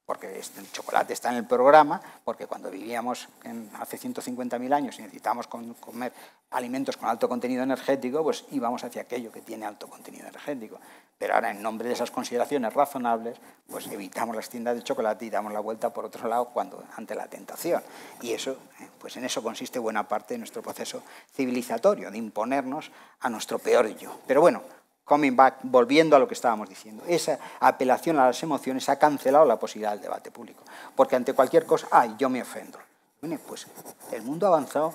Speaker 2: porque el chocolate está en el programa, porque cuando vivíamos hace 150.000 años y necesitábamos comer alimentos con alto contenido energético, pues íbamos hacia aquello que tiene alto contenido energético. Pero ahora, en nombre de esas consideraciones razonables, pues evitamos las tiendas de chocolate y damos la vuelta por otro lado ante la tentación. Y eso, pues en eso consiste buena parte de nuestro proceso civilizatorio, de imponernos a nuestro peor yo. Pero bueno, coming back, volviendo a lo que estábamos diciendo, esa apelación a las emociones ha cancelado la posibilidad del debate público, porque ante cualquier cosa, ¡ay, yo me ofendo! Bueno, pues el mundo ha avanzado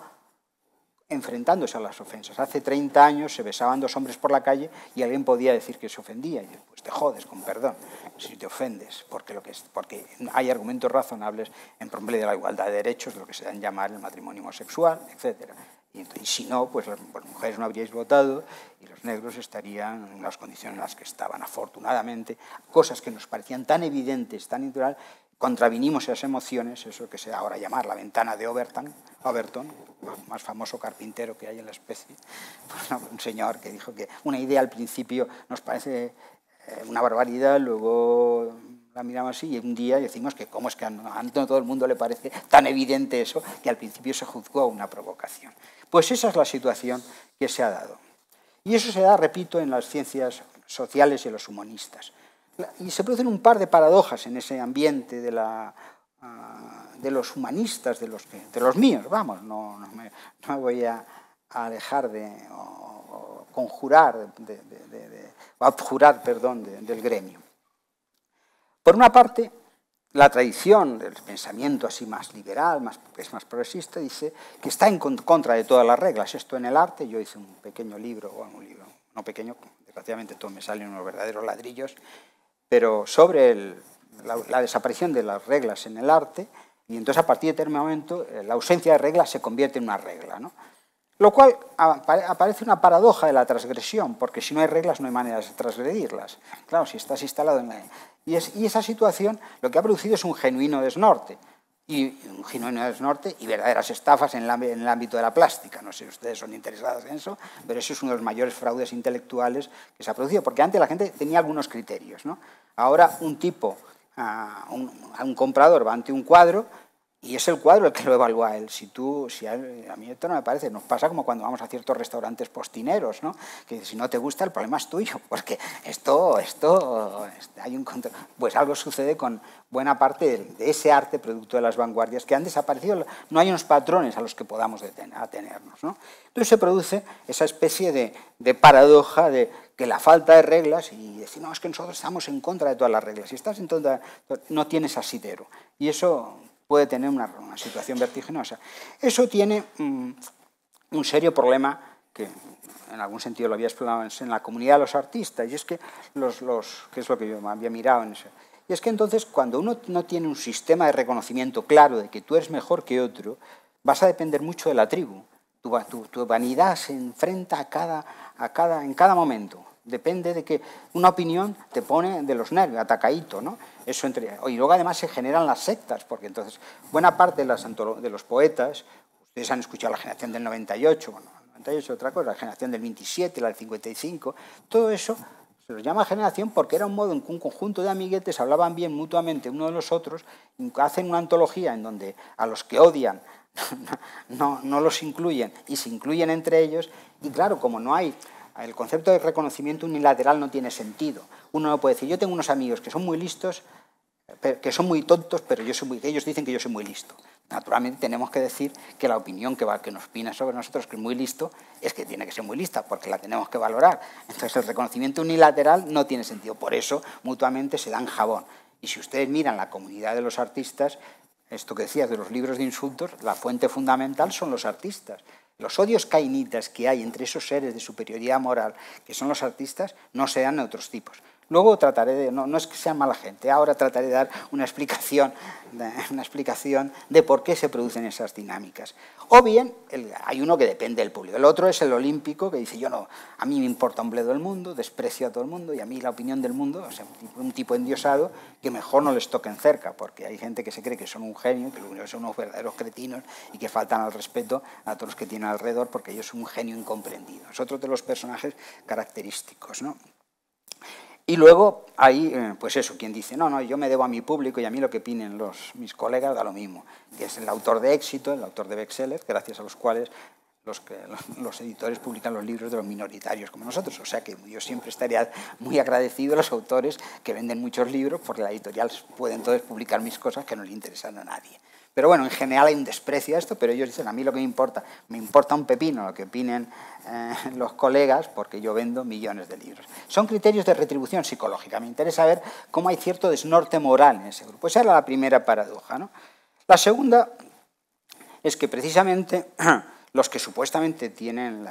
Speaker 2: enfrentándose a las ofensas. Hace 30 años se besaban dos hombres por la calle y alguien podía decir que se ofendía. Y pues te jodes, con perdón, si te ofendes, porque hay argumentos razonables en pro de la igualdad de derechos, lo que se dan llamar el matrimonio homosexual, etc. Y si no, pues las mujeres no habríais votado y los negros estarían en las condiciones en las que estaban. Afortunadamente, cosas que nos parecían tan evidentes, tan natural, contravinimos esas emociones, eso que se da ahora a llamar la ventana de Overton, el más famoso carpintero que hay en la especie, pues un señor que dijo que una idea al principio nos parece una barbaridad, luego la miramos así y un día decimos que cómo es que a no todo el mundo le parece tan evidente eso que al principio se juzgó una provocación. Pues esa es la situación que se ha dado. Y eso se da, repito, en las ciencias sociales y en los humanistas. Y se producen un par de paradojas en ese ambiente de los humanistas, de los míos, vamos, no me voy a alejar o conjurar, abjurar, perdón, del gremio. Por una parte, la tradición del pensamiento así más liberal, que es más progresista, dice que está en contra de todas las reglas. Esto en el arte, yo hice un pequeño libro, bueno, un libro no pequeño, desgraciadamente todo me salen unos verdaderos ladrillos, pero sobre la desaparición de las reglas en el arte, y entonces a partir de determinado momento la ausencia de reglas se convierte en una regla, ¿no? Lo cual aparece una paradoja de la transgresión, porque si no hay reglas no hay manera de transgredirlas. Claro, si estás instalado en la... Y esa situación lo que ha producido es un genuino desnorte, y verdaderas estafas en el ámbito de la plástica. No sé si ustedes son interesados en eso, pero eso es uno de los mayores fraudes intelectuales que se ha producido, porque antes la gente tenía algunos criterios, ¿no? Ahora un un comprador va ante un cuadro y es el cuadro el que lo evalúa a él. A mí esto no me parece, nos pasa como cuando vamos a ciertos restaurantes postineros, ¿no? Que si no te gusta el problema es tuyo, porque hay un control. Pues algo sucede con buena parte de ese arte producto de las vanguardias que han desaparecido, no hay unos patrones a los que podamos atenernos, ¿no? Entonces se produce esa especie de paradoja de que la falta de reglas, y decir, no, es que nosotros estamos en contra de todas las reglas, si estás en contra, no tienes asidero, y eso puede tener una situación vertiginosa. Eso tiene un serio problema que en algún sentido lo había explorado en la comunidad de los artistas, y es que que es lo que yo me había mirado en eso. Y es que entonces cuando uno no tiene un sistema de reconocimiento claro de que tú eres mejor que otro, vas a depender mucho de la tribu. Tu vanidad se enfrenta en cada momento. Depende de que una opinión te pone de los nervios, atacadito, ¿no? Y luego además se generan las sectas, porque entonces buena parte de los poetas, ustedes han escuchado la generación del 98, bueno, el 98 es otra cosa, la generación del 27, la del 55, todo eso se los llama generación porque era un modo en que un conjunto de amiguetes hablaban bien mutuamente uno de los otros, hacen una antología en donde a los que odian no los incluyen y se incluyen entre ellos, y claro, como no hay... El concepto de reconocimiento unilateral no tiene sentido. Uno no puede decir, yo tengo unos amigos que son muy listos, que son muy tontos, pero ellos dicen que yo soy muy listo. Naturalmente tenemos que decir que la opinión que nos opina sobre nosotros, que es muy listo, es que tiene que ser muy lista, porque la tenemos que valorar. Entonces el reconocimiento unilateral no tiene sentido. Por eso mutuamente se dan jabón. Y si ustedes miran la comunidad de los artistas, esto que decías de los libros de insultos, la fuente fundamental son los artistas. Los odios cainitas que hay entre esos seres de superioridad moral que son los artistas no se dan de otros tipos. Luego trataré de, no es que sea mala gente, ahora trataré de dar una explicación de por qué se producen esas dinámicas. O bien, hay uno que depende del público. El otro es el olímpico, que dice, a mí me importa un bledo el mundo, desprecio a todo el mundo, y a mí la opinión del mundo, o sea, un tipo endiosado, que mejor no les toquen cerca, porque hay gente que se cree que son un genio, que son unos verdaderos cretinos, y que faltan al respeto a todos los que tienen alrededor, porque ellos son un genio incomprendido. Es otro de los personajes característicos, ¿no? Y luego hay, pues eso, quien dice, no, yo me debo a mi público y a mí lo que opinen mis colegas da lo mismo, que es el autor de éxito, el autor de bestsellers, gracias a los cuales los editores publican los libros de los minoritarios como nosotros. O sea que yo siempre estaría muy agradecido a los autores que venden muchos libros, porque la editorial puede entonces publicar mis cosas que no le interesan a nadie. Pero bueno, en general hay un desprecio a esto, pero ellos dicen, a mí lo que me importa un pepino lo que opinen los colegas, porque yo vendo millones de libros. Son criterios de retribución psicológica. Me interesa ver cómo hay cierto desnorte moral en ese grupo. Esa era la primera paradoja, ¿no? La segunda es que precisamente los que supuestamente tienen,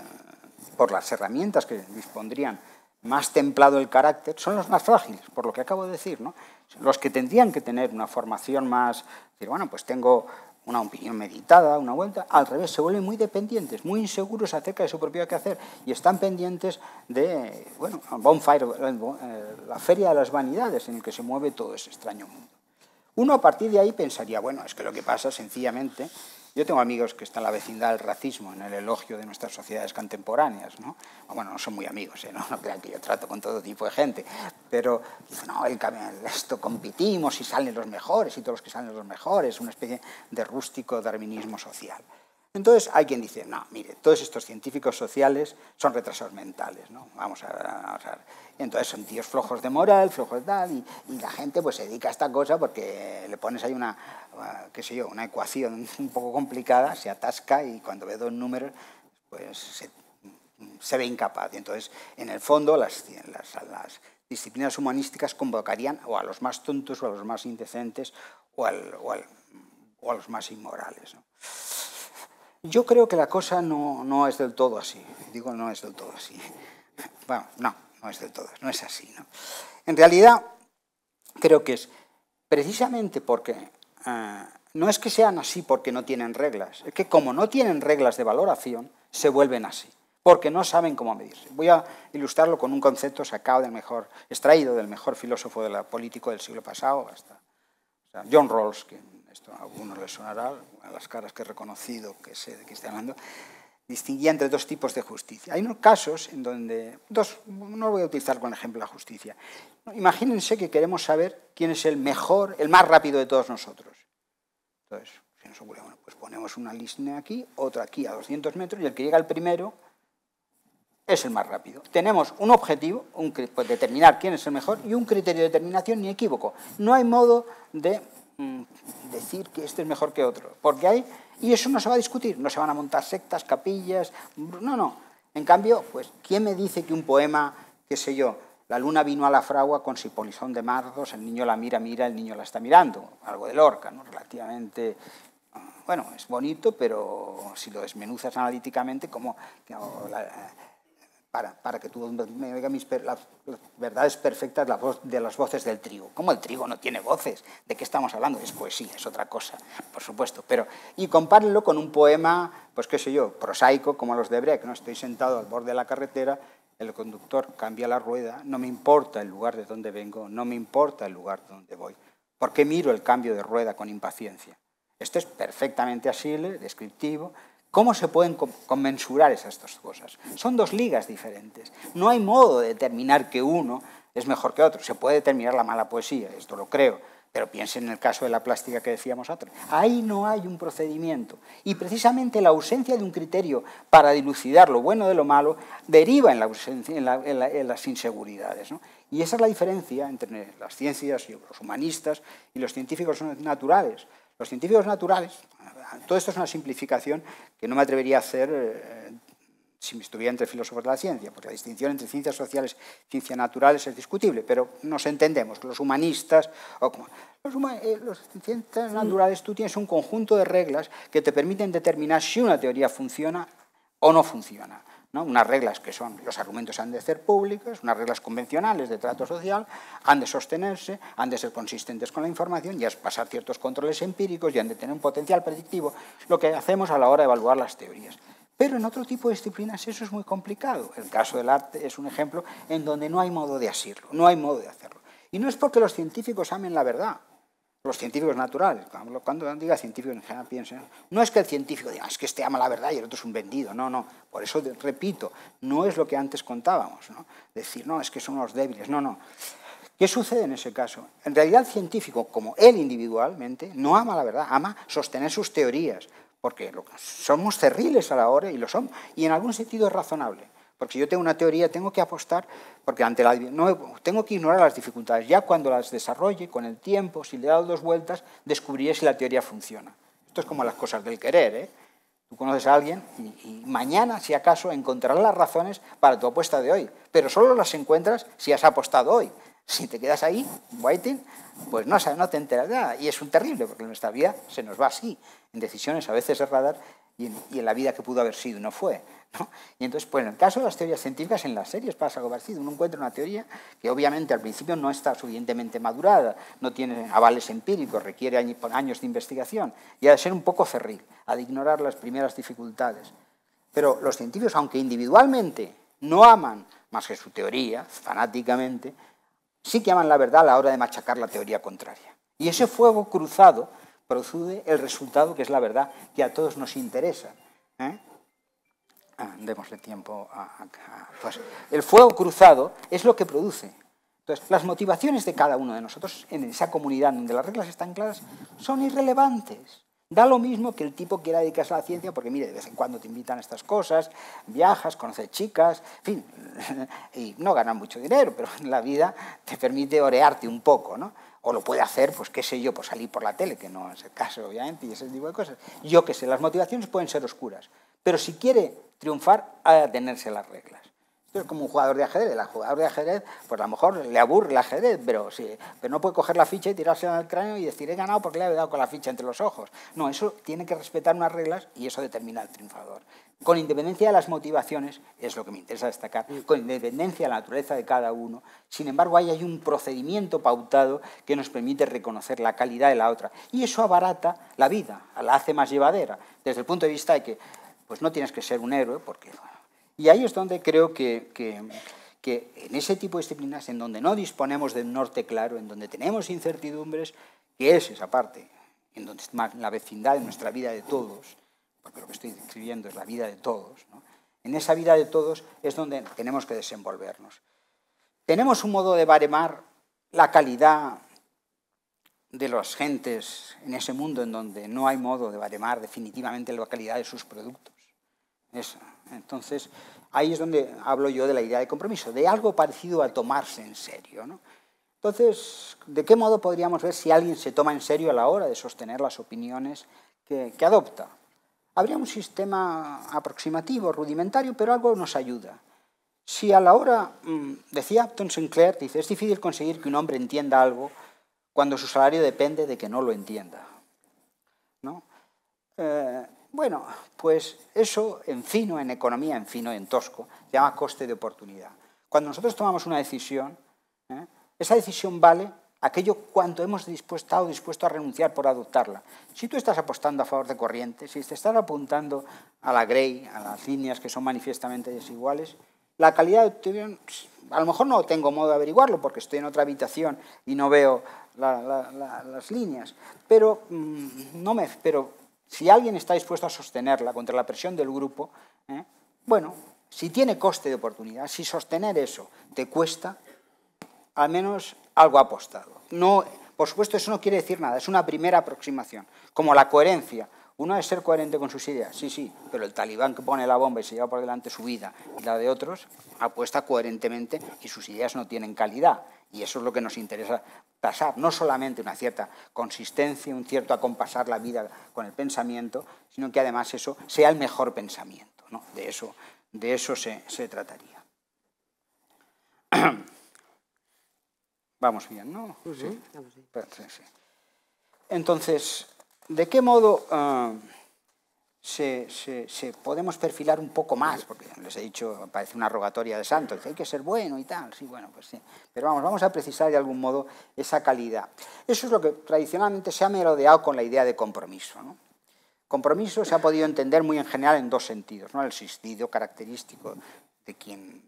Speaker 2: por las herramientas que dispondrían, más templado el carácter, son los más frágiles, por lo que acabo de decir, ¿no? Los que tendrían que tener una formación más, decir, bueno, pues tengo una opinión meditada, una vuelta, al revés, se vuelven muy dependientes, muy inseguros acerca de su propio quehacer y están pendientes de, bueno, Bonfire, la feria de las vanidades en el que se mueve todo ese extraño mundo. Uno a partir de ahí pensaría, bueno, es que lo que pasa sencillamente... Yo tengo amigos que están en la vecindad del racismo, en el elogio de nuestras sociedades contemporáneas, ¿no? Bueno, no son muy amigos, no crean que yo trato con todo tipo de gente, pero no, esto competimos y salen los mejores y todos los que salen los mejores, una especie de rústico darwinismo social. Entonces hay quien dice, no, mire, todos estos científicos sociales son retrasados mentales, ¿no? Vamos a ver. Entonces son tíos flojos de moral, flojos de tal, y la gente pues se dedica a esta cosa porque le pones ahí una ecuación un poco complicada, se atasca y cuando ve dos números pues se ve incapaz. Y entonces, en el fondo, las disciplinas humanísticas convocarían o a los más tontos o a los más indecentes o a los más inmorales, ¿no? Yo creo que la cosa no es del todo así. Digo, no es del todo así. Bueno, no es del todo, no es así, ¿no? En realidad, creo que es precisamente porque no es que sean así porque no tienen reglas, es que como no tienen reglas de valoración, se vuelven así, porque no saben cómo medirse. Voy a ilustrarlo con un concepto extraído del mejor filósofo político del siglo pasado, John Rawls, que esto a algunos les sonará, a las caras que he reconocido, que sé de qué estoy hablando, distinguía entre dos tipos de justicia. Hay unos casos en donde, no voy a utilizar con el ejemplo la justicia. Imagínense que queremos saber quién es el mejor, el más rápido de todos nosotros. Entonces, si nos ocurre, bueno, pues ponemos una línea aquí, otra aquí a 200 metros, y el que llega al primero es el más rápido. Tenemos un objetivo, pues determinar quién es el mejor, y un criterio de determinación inequívoco. No hay modo de decir que este es mejor que otro, porque hay, y eso no se va a discutir, no se van a montar sectas, capillas, no. En cambio, pues, ¿quién me dice que un poema, qué sé yo, la luna vino a la fragua con su polizón de mardos, el niño la mira, el niño la está mirando, algo de Lorca, ¿no? Relativamente, bueno, es bonito, pero si lo desmenuzas analíticamente, para que tú me oigas las verdades perfectas de las voces del trigo. ¿Cómo el trigo no tiene voces? ¿De qué estamos hablando? Es poesía, es otra cosa, por supuesto. Y compárenlo con un poema, pues qué sé yo, prosaico, como los de Brecht, ¿no? Estoy sentado al borde de la carretera, el conductor cambia la rueda, no me importa el lugar de donde vengo, no me importa el lugar de donde voy. ¿Por qué miro el cambio de rueda con impaciencia? Esto es perfectamente asible, descriptivo. ¿Cómo se pueden conmensurar esas dos cosas? Son dos ligas diferentes. No hay modo de determinar que uno es mejor que otro. Se puede determinar la mala poesía, esto lo creo, pero piensen en el caso de la plástica que decíamos antes. Ahí no hay un procedimiento. Y precisamente la ausencia de un criterio para dilucidar lo bueno de lo malo deriva en las inseguridades, ¿no? Y esa es la diferencia entre las ciencias y los humanistas y los científicos naturales. Los científicos naturales, todo esto es una simplificación que no me atrevería a hacer si me estuviera entre filósofos de la ciencia, porque la distinción entre ciencias sociales y ciencias naturales es discutible, pero nos entendemos, los humanistas, los ciencias naturales, tú tienes un conjunto de reglas que te permiten determinar si una teoría funciona o no funciona. ¿no? Unas reglas que son, los argumentos han de ser públicos, unas reglas convencionales de trato social, han de sostenerse, han de ser consistentes con la información y han de pasar ciertos controles empíricos y han de tener un potencial predictivo, lo que hacemos a la hora de evaluar las teorías. Pero en otro tipo de disciplinas eso es muy complicado. El caso del arte es un ejemplo en donde no hay modo de asirlo, no hay modo de hacerlo. Y no es porque los científicos amen la verdad, los científicos naturales, cuando diga científicos en general piensen, no es que el científico diga, es que este ama la verdad y el otro es un vendido, no, no, por eso repito, no es lo que antes contábamos, ¿no? Decir, no, es que son los débiles, no, no. ¿Qué sucede en ese caso? En realidad el científico, como él individualmente, no ama la verdad, ama sostener sus teorías, porque somos cerriles a la hora y lo somos, y en algún sentido es razonable. Porque si yo tengo una teoría, tengo que apostar, porque tengo que ignorar las dificultades. Ya cuando las desarrolle, con el tiempo, si le he dado 2 vueltas, descubriré si la teoría funciona. Esto es como las cosas del querer, ¿eh? Tú conoces a alguien y mañana, si acaso, encontrarás las razones para tu apuesta de hoy, pero solo las encuentras si has apostado hoy. Si te quedas ahí, waiting, pues no te enteras de nada. Y es un terrible, porque en nuestra vida se nos va así, en decisiones a veces erradas y en la vida que pudo haber sido no fue, ¿no? Y entonces, pues en el caso de las teorías científicas, en las series pasa algo parecido. Uno encuentra una teoría que obviamente al principio no está suficientemente madurada, no tiene avales empíricos, requiere años de investigación y ha de ser un poco cerril, ha de ignorar las primeras dificultades. Pero los científicos, aunque individualmente no aman más que su teoría, fanáticamente, sí que aman la verdad a la hora de machacar la teoría contraria. Y ese fuego cruzado produce el resultado que es la verdad que a todos nos interesa. Démosle tiempo pues, el fuego cruzado es lo que produce. Entonces, las motivaciones de cada uno de nosotros en esa comunidad donde las reglas están claras son irrelevantes. Da lo mismo que el tipo quiera dedicarse a la ciencia, porque mire, de vez en cuando te invitan a estas cosas, viajas, conoces chicas, en fin, y no ganan mucho dinero, pero la vida te permite orearte un poco, ¿no? O lo puede hacer, pues qué sé yo, pues salir por la tele, que no es el caso, obviamente, y ese tipo de cosas. Yo qué sé, las motivaciones pueden ser oscuras, pero si quiere triunfar, ha de atenerse a las reglas. Esto es como un jugador de ajedrez. El jugador de ajedrez, pues a lo mejor le aburre el ajedrez, pero no puede coger la ficha y tirarse al cráneo y decir, he ganado porque le he dado con la ficha entre los ojos. No, eso tiene que respetar unas reglas y eso determina al triunfador. Con independencia de las motivaciones, es lo que me interesa destacar, con independencia de la naturaleza de cada uno, sin embargo, hay un procedimiento pautado que nos permite reconocer la calidad de la otra. Y eso abarata la vida, la hace más llevadera, desde el punto de vista de que pues no tienes que ser un héroe, porque... Y ahí es donde creo que en ese tipo de disciplinas, en donde no disponemos de un norte claro, en donde tenemos incertidumbres, que es esa parte, en donde está la vecindad de nuestra vida de todos, porque lo que estoy describiendo es la vida de todos, ¿no? En esa vida de todos es donde tenemos que desenvolvernos. Tenemos un modo de baremar la calidad de las gentes en ese mundo en donde no hay modo de baremar definitivamente la calidad de sus productos. Eso. Entonces, ahí es donde hablo yo de la idea de compromiso, de algo parecido a tomarse en serio, ¿no? Entonces, ¿de qué modo podríamos ver si alguien se toma en serio a la hora de sostener las opiniones que adopta? Habría un sistema aproximativo, rudimentario, pero algo nos ayuda. Si a la hora, decía Upton Sinclair, dice, es difícil conseguir que un hombre entienda algo cuando su salario depende de que no lo entienda, ¿no? Bueno, pues eso en fino, en economía, en fino, en tosco, se llama coste de oportunidad. Cuando nosotros tomamos una decisión, esa decisión vale aquello cuanto hemos estado dispuestos a renunciar por adoptarla. Si tú estás apostando a favor de corriente, si te estás apuntando a la Gray, a las líneas que son manifiestamente desiguales, la calidad de tu opinión, a lo mejor no tengo modo de averiguarlo porque estoy en otra habitación y no veo las líneas, pero si alguien está dispuesto a sostenerla contra la presión del grupo, bueno, si tiene coste de oportunidad, si sostener eso te cuesta, al menos algo ha apostado. No, por supuesto, eso no quiere decir nada, es una primera aproximación, como la coherencia. Uno es ser coherente con sus ideas, sí, pero el talibán que pone la bomba y se lleva por delante su vida y la de otros, apuesta coherentemente y sus ideas no tienen calidad. Y eso es lo que nos interesa pasar, no solamente una cierta consistencia, un cierto acompasar la vida con el pensamiento, sino que además eso sea el mejor pensamiento, ¿no? De eso se trataría. Vamos bien, ¿no? Sí.
Speaker 1: Vamos bien.
Speaker 2: Sí. Entonces, ¿de qué modo podemos perfilar un poco más, porque les he dicho, parece una rogatoria de santos, hay que ser bueno y tal, sí, bueno, pues sí. Pero vamos a precisar de algún modo esa calidad. Eso es lo que tradicionalmente se ha merodeado con la idea de compromiso, ¿no? Compromiso se ha podido entender muy en general en dos sentidos, ¿no? El sentido característico de quien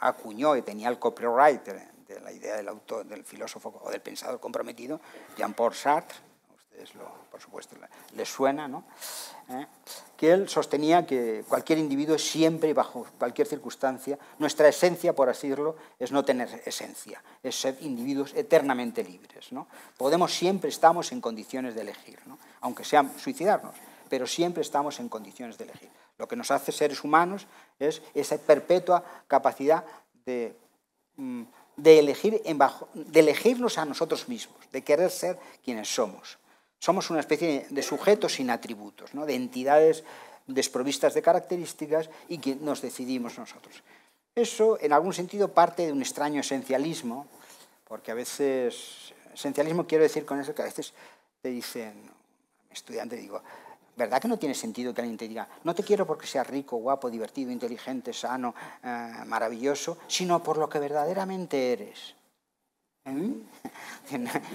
Speaker 2: acuñó y tenía el copyright de la idea del autor, del filósofo o del pensador comprometido, Jean-Paul Sartre, por supuesto les suena, ¿no? Que él sostenía que cualquier individuo es siempre y bajo cualquier circunstancia, nuestra esencia, por así decirlo, es no tener esencia, es ser individuos eternamente libres, ¿no? Siempre estamos en condiciones de elegir, ¿no? Aunque sea suicidarnos, pero siempre estamos en condiciones de elegir. Lo que nos hace seres humanos es esa perpetua capacidad de elegirnos a nosotros mismos, de querer ser quienes somos. Somos una especie de sujetos sin atributos, ¿no? De entidades desprovistas de características y que nos decidimos nosotros. Eso, en algún sentido, parte de un extraño esencialismo, porque a veces, esencialismo quiero decir con eso que a veces te dicen, estudiante, digo, ¿verdad que no tiene sentido que alguien te diga, no te quiero porque seas rico, guapo, divertido, inteligente, sano, maravilloso, sino por lo que verdaderamente eres?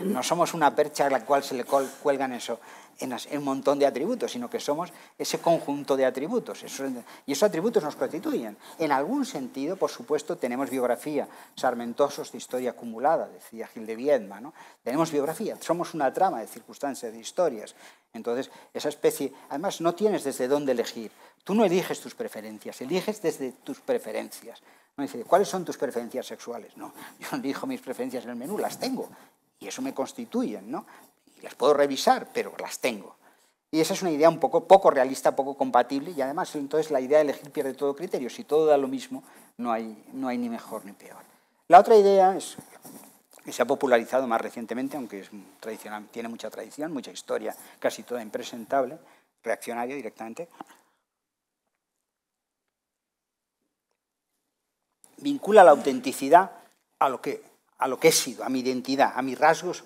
Speaker 2: No somos una percha a la cual se le cuelgan eso en un montón de atributos, sino que somos ese conjunto de atributos. Y esos atributos nos constituyen. En algún sentido, por supuesto, tenemos biografía, sarmentosos de historia acumulada, decía Gil de Viedma, ¿no? Tenemos biografía, somos una trama de circunstancias, de historias. Entonces, esa especie, además, no tienes desde dónde elegir. Tú no eliges tus preferencias, eliges desde tus preferencias. No dice, ¿cuáles son tus preferencias sexuales? No, yo no elijo mis preferencias en el menú, las tengo. Y eso me constituyen, ¿no? Y las puedo revisar, pero las tengo. Y esa es una idea un poco realista, poco compatible, y además entonces la idea de elegir pierde todo criterio. Si todo da lo mismo, no hay ni mejor ni peor. La otra idea es que se ha popularizado más recientemente, aunque es tradicional, tiene mucha tradición, mucha historia, casi toda impresentable, reaccionaria directamente. Vincula la autenticidad a lo que he sido, a mi identidad, a mis rasgos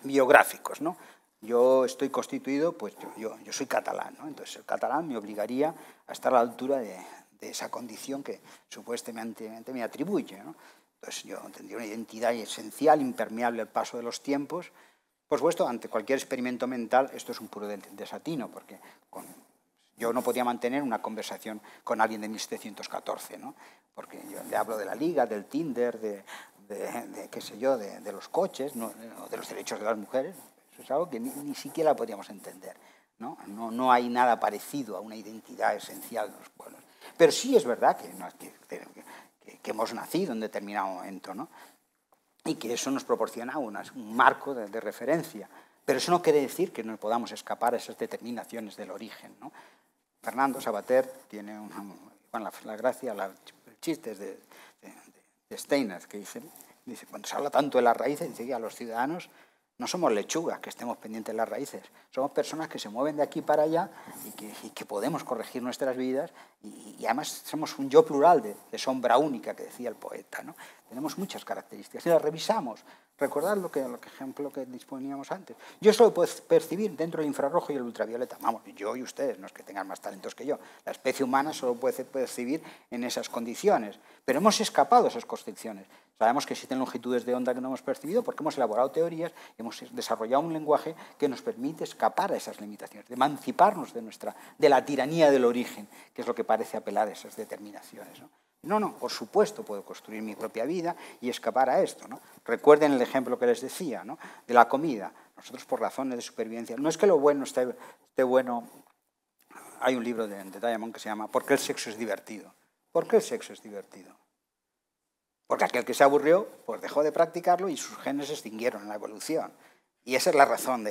Speaker 2: biográficos, ¿no? Yo estoy constituido, pues yo soy catalán, ¿no? Entonces el catalán me obligaría a estar a la altura de esa condición que supuestamente me atribuye, ¿no? Entonces yo tendría una identidad esencial, impermeable al paso de los tiempos. Por supuesto, ante cualquier experimento mental, esto es un puro desatino, porque yo no podía mantener una conversación con alguien de 1714, ¿no? Porque yo le hablo de la liga, del Tinder, qué sé yo, de los coches, no, de los derechos de las mujeres. Eso es algo que ni siquiera podíamos entender, ¿no? No hay nada parecido a una identidad esencial de los pueblos. Pero sí es verdad que hemos nacido en determinado momento, ¿no? Y que eso nos proporciona un marco de referencia. Pero eso no quiere decir que no podamos escapar a esas determinaciones del origen, ¿no? Fernando Savater tiene la gracia, los chistes de Steiner, que dice, cuando se habla tanto de las raíces, dice que a los ciudadanos no somos lechugas que estemos pendientes de las raíces, somos personas que se mueven de aquí para allá y que podemos corregir nuestras vidas y además somos un yo plural de sombra única, que decía el poeta, ¿no? Tenemos muchas características y las revisamos. Recordad el ejemplo que disponíamos antes. Yo solo puedo percibir dentro del infrarrojo y el ultravioleta. Vamos, yo y ustedes, no es que tengan más talentos que yo. La especie humana solo puede percibir en esas condiciones. Pero hemos escapado de esas constricciones. Sabemos que existen longitudes de onda que no hemos percibido porque hemos elaborado teorías y hemos desarrollado un lenguaje que nos permite escapar a esas limitaciones, de emanciparnos de la tiranía del origen, que es lo que parece apelar a esas determinaciones, ¿no? No, por supuesto puedo construir mi propia vida y escapar a esto, ¿no? Recuerden el ejemplo que les decía, ¿no? De la comida. Nosotros por razones de supervivencia, no es que lo bueno esté bueno. Hay un libro de Diamond que se llama ¿Por qué el sexo es divertido? ¿Por qué el sexo es divertido? Porque aquel que se aburrió, pues dejó de practicarlo y sus genes se extinguieron en la evolución. Y esa es la razón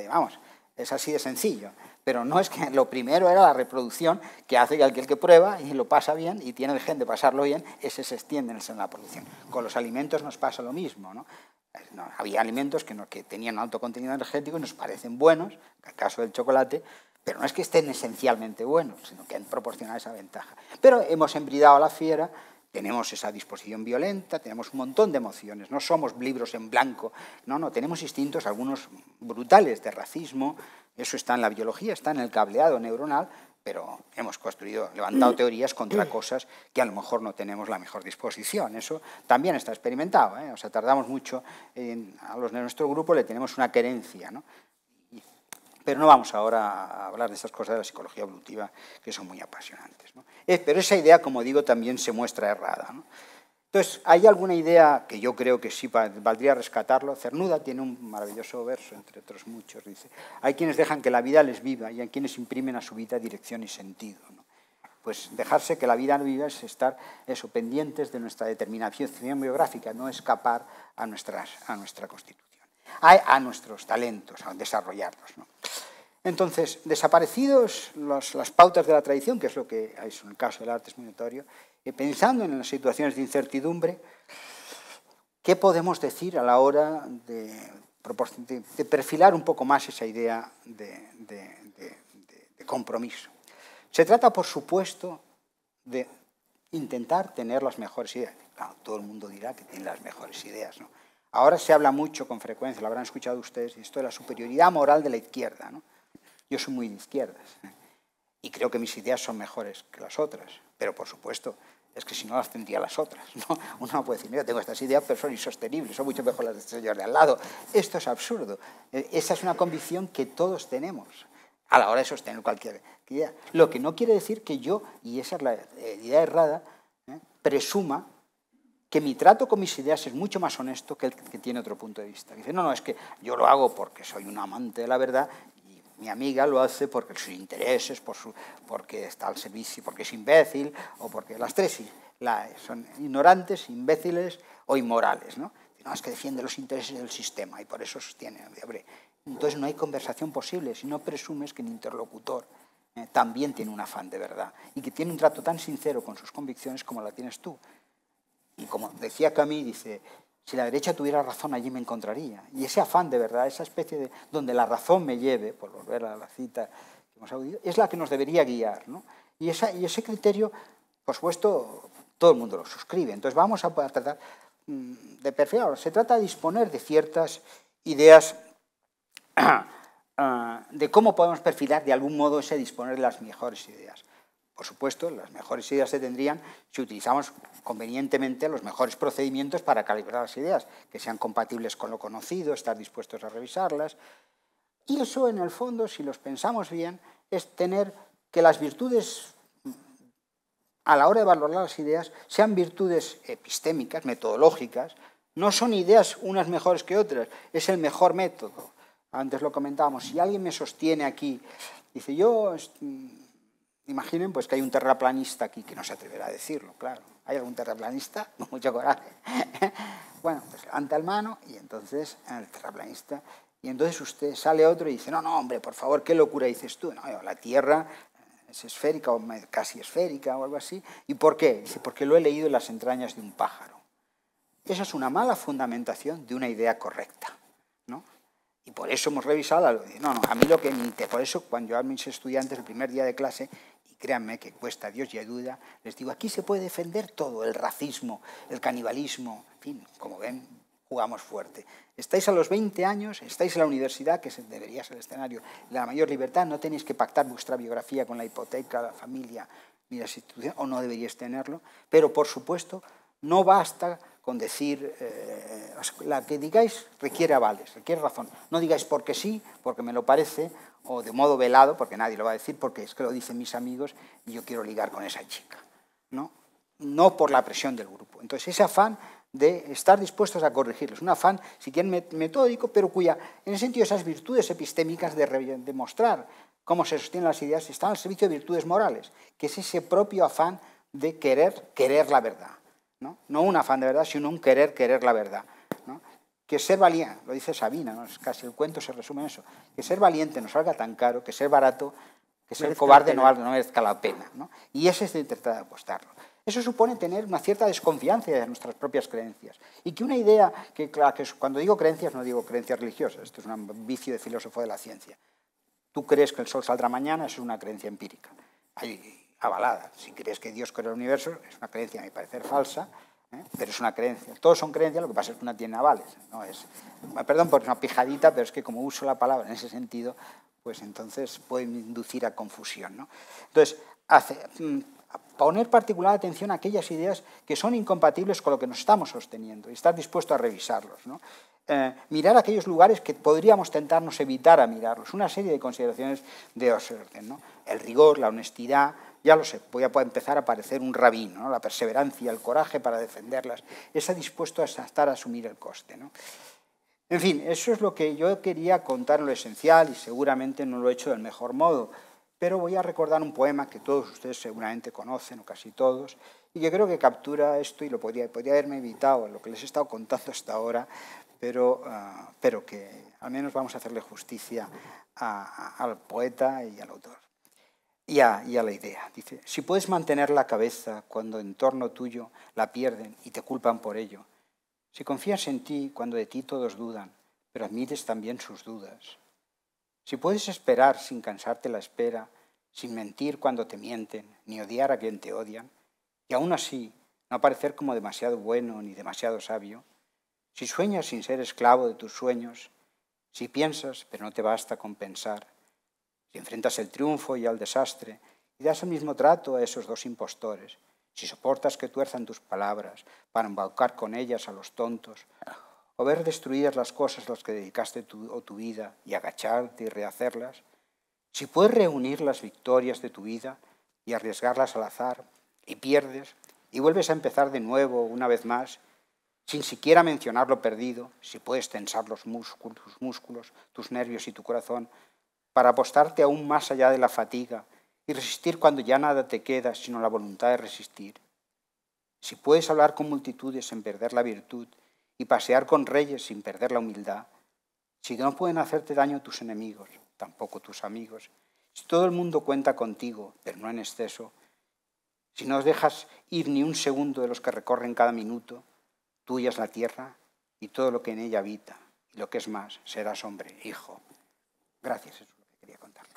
Speaker 2: es así de sencillo. Pero no es que lo primero era la reproducción, que hace que aquel que prueba y lo pasa bien y tiene el gen de pasarlo bien, ese se extiende en la producción. Con los alimentos nos pasa lo mismo, ¿no? Había alimentos que tenían alto contenido energético y nos parecen buenos, en el caso del chocolate, pero no es que estén esencialmente buenos, sino que han proporcionado esa ventaja. Pero hemos embridado a la fiera tenemos esa disposición violenta, tenemos un montón de emociones, no somos libros en blanco, no, tenemos instintos, algunos brutales de racismo, eso está en la biología, está en el cableado neuronal, pero hemos levantado teorías contra cosas que a lo mejor no tenemos la mejor disposición. Eso también está experimentado, ¿eh? O sea, tardamos mucho, a los de nuestro grupo le tenemos una querencia, ¿no? Pero no vamos ahora a hablar de estas cosas de la psicología evolutiva, que son muy apasionantes, ¿no? Pero esa idea, como digo, también se muestra errada, ¿no? Entonces, hay alguna idea que yo creo que sí valdría rescatarlo. Cernuda tiene un maravilloso verso, entre otros muchos, dice: hay quienes dejan que la vida les viva y hay quienes imprimen a su vida dirección y sentido, ¿no? Pues dejarse que la vida viva es estar pendientes de nuestra determinación biográfica, no escapar a nuestra constitución, a nuestros talentos, a desarrollarlos, ¿no? Entonces, desaparecidos las pautas de la tradición, que es lo que es en el caso del arte es muy notorio, pensando en las situaciones de incertidumbre, ¿qué podemos decir a la hora de perfilar un poco más esa idea de compromiso? Se trata, por supuesto, de intentar tener las mejores ideas. Claro, todo el mundo dirá que tiene las mejores ideas, ¿no? Ahora se habla mucho, con frecuencia, lo habrán escuchado ustedes, esto de la superioridad moral de la izquierda, ¿no? Yo soy muy de izquierdas, ¿eh? Y creo que mis ideas son mejores que las otras, pero por supuesto, es que si no las tendría las otras, ¿no? Uno no puede decir: mira, tengo estas ideas, pero son insostenibles, son mucho mejor las de este señor de al lado. Esto es absurdo. Esa es una convicción que todos tenemos a la hora de sostener cualquier idea. Lo que no quiere decir que yo, y esa es la idea errada, presuma que mi trato con mis ideas es mucho más honesto que el que tiene otro punto de vista. Dice: no, es que yo lo hago porque soy un amante de la verdad, mi amiga lo hace porque sus intereses, porque está al servicio, porque es imbécil, o porque las tres son ignorantes, imbéciles o inmorales, ¿no? No, es que defiende los intereses del sistema y por eso sostiene. Entonces no hay conversación posible si no presumes que el interlocutor también tiene un afán de verdad y que tiene un trato tan sincero con sus convicciones como la tienes tú. Y como decía Camus, dice: si la derecha tuviera razón, allí me encontraría. Y ese afán de verdad, esa especie de donde la razón me lleve, por volver a la cita que hemos audido, es la que nos debería guiar, ¿no? Y ese criterio, por supuesto, todo el mundo lo suscribe. Entonces vamos a tratar de perfilarlo. Se trata de disponer de ciertas ideas de cómo podemos perfilar de algún modo ese disponer de las mejores ideas. Por supuesto, las mejores ideas se tendrían si utilizamos convenientemente los mejores procedimientos para calibrar las ideas, que sean compatibles con lo conocido, estar dispuestos a revisarlas. Y eso, en el fondo, si los pensamos bien, es tener que las virtudes, a la hora de valorar las ideas, sean virtudes epistémicas, metodológicas. No son ideas unas mejores que otras, es el mejor método. Antes lo comentábamos: si alguien me sostiene aquí, dice: yo... Imaginen pues que hay un terraplanista aquí, que no se atreverá a decirlo, claro. ¿Hay algún terraplanista? Con mucho coraje. Bueno, pues levanta la mano y entonces el terraplanista, y entonces usted sale otro y dice: no, hombre, por favor, ¿qué locura dices tú? No, la Tierra es esférica o casi esférica o algo así. ¿Y por qué? Dice: porque lo he leído en las entrañas de un pájaro. Esa es una mala fundamentación de una idea correcta, ¿no? Y por eso hemos revisado a mí lo que me interesa. Por eso, cuando yo a mis estudiantes el primer día de clase, y créanme que cuesta Dios y ayuda, les digo: aquí se puede defender todo, el racismo, el canibalismo, en fin, como ven, jugamos fuerte. Estáis a los 20 años, estáis en la universidad, que debería ser el escenario de la mayor libertad, no tenéis que pactar vuestra biografía con la hipoteca, la familia ni las instituciones, o no deberíais tenerlo, pero por supuesto no basta con decir, la que digáis requiere avales, requiere razón. No digáis porque sí, porque me lo parece, o de modo velado, porque nadie lo va a decir, porque es que lo dicen mis amigos y yo quiero ligar con esa chica, ¿no? No por la presión del grupo. Entonces, ese afán de estar dispuestos a corregirlos, un afán, si quieren, metódico, pero cuya, en el sentido de esas virtudes epistémicas de demostrar cómo se sostienen las ideas, están al servicio de virtudes morales, que es ese propio afán de querer la verdad. No un afán de verdad, sino un querer la verdad, ¿no? Que ser valiente, lo dice Sabina, ¿no? Casi el cuento se resume en eso, que ser valiente no salga tan caro, que ser barato, que ser cobarde no merezca la pena, ¿no? Y ese es de intentar apostarlo. Eso supone tener una cierta desconfianza de nuestras propias creencias. Y que una idea, que cuando digo creencias no digo creencias religiosas, esto es un vicio de filósofo de la ciencia. Tú crees que el sol saldrá mañana, eso es una creencia empírica. avalada. Si crees que Dios creó el universo, es una creencia, a mi parecer, falsa, pero es una creencia. Todos son creencias, lo que pasa es que una tiene avales. No es, perdón por una pijadita, pero es que como uso la palabra en ese sentido, pues entonces puede inducir a confusión, ¿no? Entonces, poner particular atención a aquellas ideas que son incompatibles con lo que nos estamos sosteniendo y estar dispuesto a revisarlos, ¿no? Mirar aquellos lugares que podríamos tentarnos evitar a mirarlos. Una serie de consideraciones de orden, ¿no? El rigor, la honestidad, ya lo sé, voy a empezar a parecer un rabino, ¿no? La perseverancia, el coraje para defenderlas, está dispuesto a estar a asumir el coste, ¿no? En fin, eso es lo que yo quería contar en lo esencial y seguramente no lo he hecho del mejor modo, pero voy a recordar un poema que todos ustedes seguramente conocen, o casi todos, y que creo que captura esto y lo podría haberme evitado lo que les he estado contando hasta ahora, pero que al menos vamos a hacerle justicia al poeta y al autor. Y a la idea. Dice, si puedes mantener la cabeza cuando en torno tuyo la pierden y te culpan por ello, si confías en ti cuando de ti todos dudan, pero admites también sus dudas, si puedes esperar sin cansarte la espera, sin mentir cuando te mienten, ni odiar a quien te odian, y aún así no parecer como demasiado bueno ni demasiado sabio, si sueñas sin ser esclavo de tus sueños, si piensas pero no te basta con pensar, si enfrentas el triunfo y al desastre y das el mismo trato a esos dos impostores, si soportas que tuerzan tus palabras para embaucar con ellas a los tontos, o ver destruidas las cosas a las que dedicaste tu vida y agacharte y rehacerlas, si puedes reunir las victorias de tu vida y arriesgarlas al azar, y pierdes, y vuelves a empezar de nuevo una vez más, sin siquiera mencionar lo perdido, si puedes tensar los músculos, tus nervios y tu corazón, para apostarte aún más allá de la fatiga y resistir cuando ya nada te queda sino la voluntad de resistir. Si puedes hablar con multitudes sin perder la virtud y pasear con reyes sin perder la humildad, si no pueden hacerte daño tus enemigos, tampoco tus amigos, si todo el mundo cuenta contigo, pero no en exceso, si no dejas ir ni un segundo de los que recorren cada minuto, tuya es la tierra y todo lo que en ella habita, y lo que es más, serás hombre, hijo. Gracias, eso es lo que quería contarles.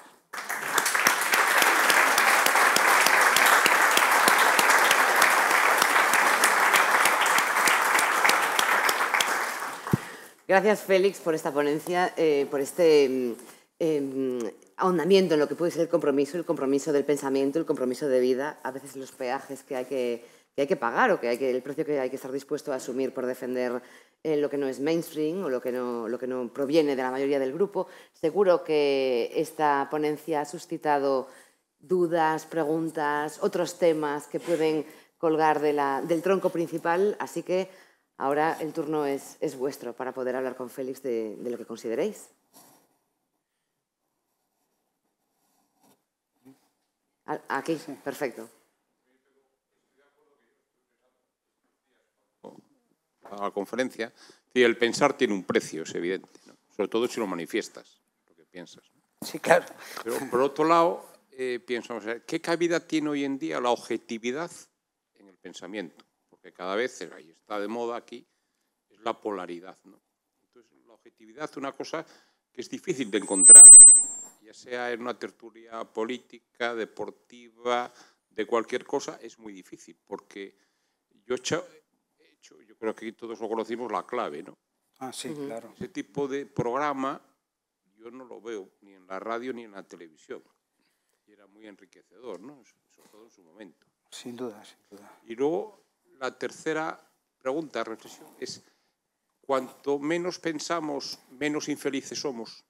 Speaker 1: Gracias, Félix, por esta ponencia, por este ahondamiento en lo que puede ser el compromiso del pensamiento, el compromiso de vida, a veces los peajes que hay que pagar o el precio que hay que estar dispuesto a asumir por defender lo que no es mainstream o lo que no proviene de la mayoría del grupo. Seguro que esta ponencia ha suscitado dudas, preguntas, otros temas que pueden colgar del tronco principal, así que ahora el turno es vuestro para poder hablar con Félix de lo que consideréis. Aquí, sí. Perfecto.
Speaker 3: A la conferencia, y el pensar tiene un precio, es evidente, ¿no? Sobre todo si lo manifiestas, lo que piensas, ¿no?
Speaker 2: Sí, claro.
Speaker 3: Pero por otro lado, pienso, ¿qué cabida tiene hoy en día la objetividad en el pensamiento? Porque cada vez, ahí está de moda aquí, es la polaridad, ¿no? Entonces, la objetividad es una cosa que es difícil de encontrar, ya sea en una tertulia política, deportiva, de cualquier cosa, es muy difícil, porque yo creo que todos lo conocimos, La Clave, ¿no?
Speaker 2: Ah, sí, claro.
Speaker 3: Ese tipo de programa yo no lo veo ni en la radio ni en la televisión. Y era muy enriquecedor, ¿no? Sobre todo en su momento.
Speaker 2: Sin duda, sin duda.
Speaker 3: Y luego, la tercera pregunta, reflexión, es cuanto menos pensamos, menos infelices somos.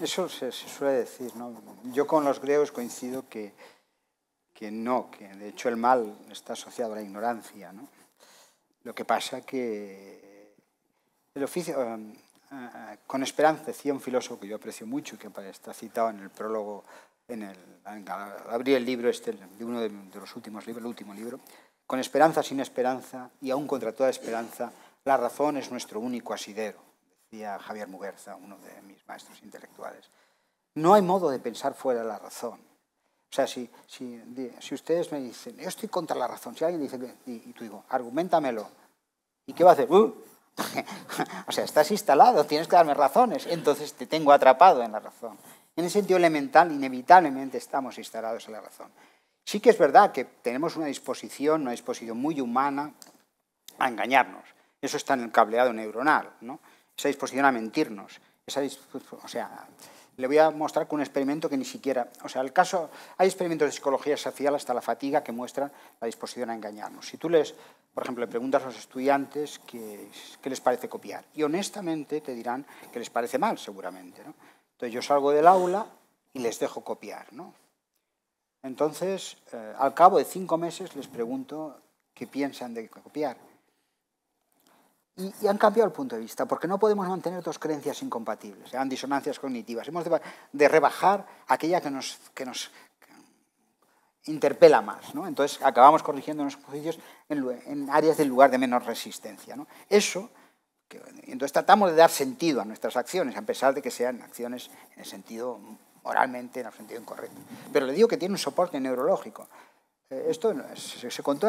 Speaker 2: Eso se suele decir, ¿no? Yo con los griegos coincido que no, que de hecho el mal está asociado a la ignorancia, ¿no? Lo que pasa que el oficio, con esperanza, decía un filósofo que yo aprecio mucho, que está citado en el prólogo, al abrir el libro de uno de los últimos libros, el último libro, con esperanza, sin esperanza, y aún contra toda esperanza, la razón es nuestro único asidero, decía Javier Muguerza, uno de mis maestros intelectuales. No hay modo de pensar fuera de la razón. O sea, si ustedes me dicen, yo estoy contra la razón, si alguien dice, y tú digo, argumentamelo, ¿y qué va a hacer? O sea, estás instalado, tienes que darme razones, entonces te tengo atrapado en la razón. En ese sentido elemental, inevitablemente estamos instalados en la razón. Sí que es verdad que tenemos una disposición muy humana a engañarnos. Eso está en el cableado neuronal, ¿no? Esa disposición a mentirnos. O sea, le voy a mostrar con un experimento que ni siquiera... O sea, hay experimentos de psicología social hasta la fatiga que muestran la disposición a engañarnos. Si tú por ejemplo, le preguntas a los estudiantes qué les parece copiar, y honestamente te dirán que les parece mal, seguramente, ¿no? Entonces yo salgo del aula y les dejo copiar, ¿no? Entonces, al cabo de 5 meses les pregunto qué piensan de copiar. Y han cambiado el punto de vista, porque no podemos mantener dos creencias incompatibles, sean disonancias cognitivas. Hemos de rebajar aquella que nos interpela más, ¿no? Entonces acabamos corrigiendo nuestros juicios en áreas del lugar de menor resistencia, ¿no? Entonces tratamos de dar sentido a nuestras acciones, a pesar de que sean acciones en el sentido moralmente, en el sentido incorrecto. Pero le digo que tiene un soporte neurológico. Esto se contó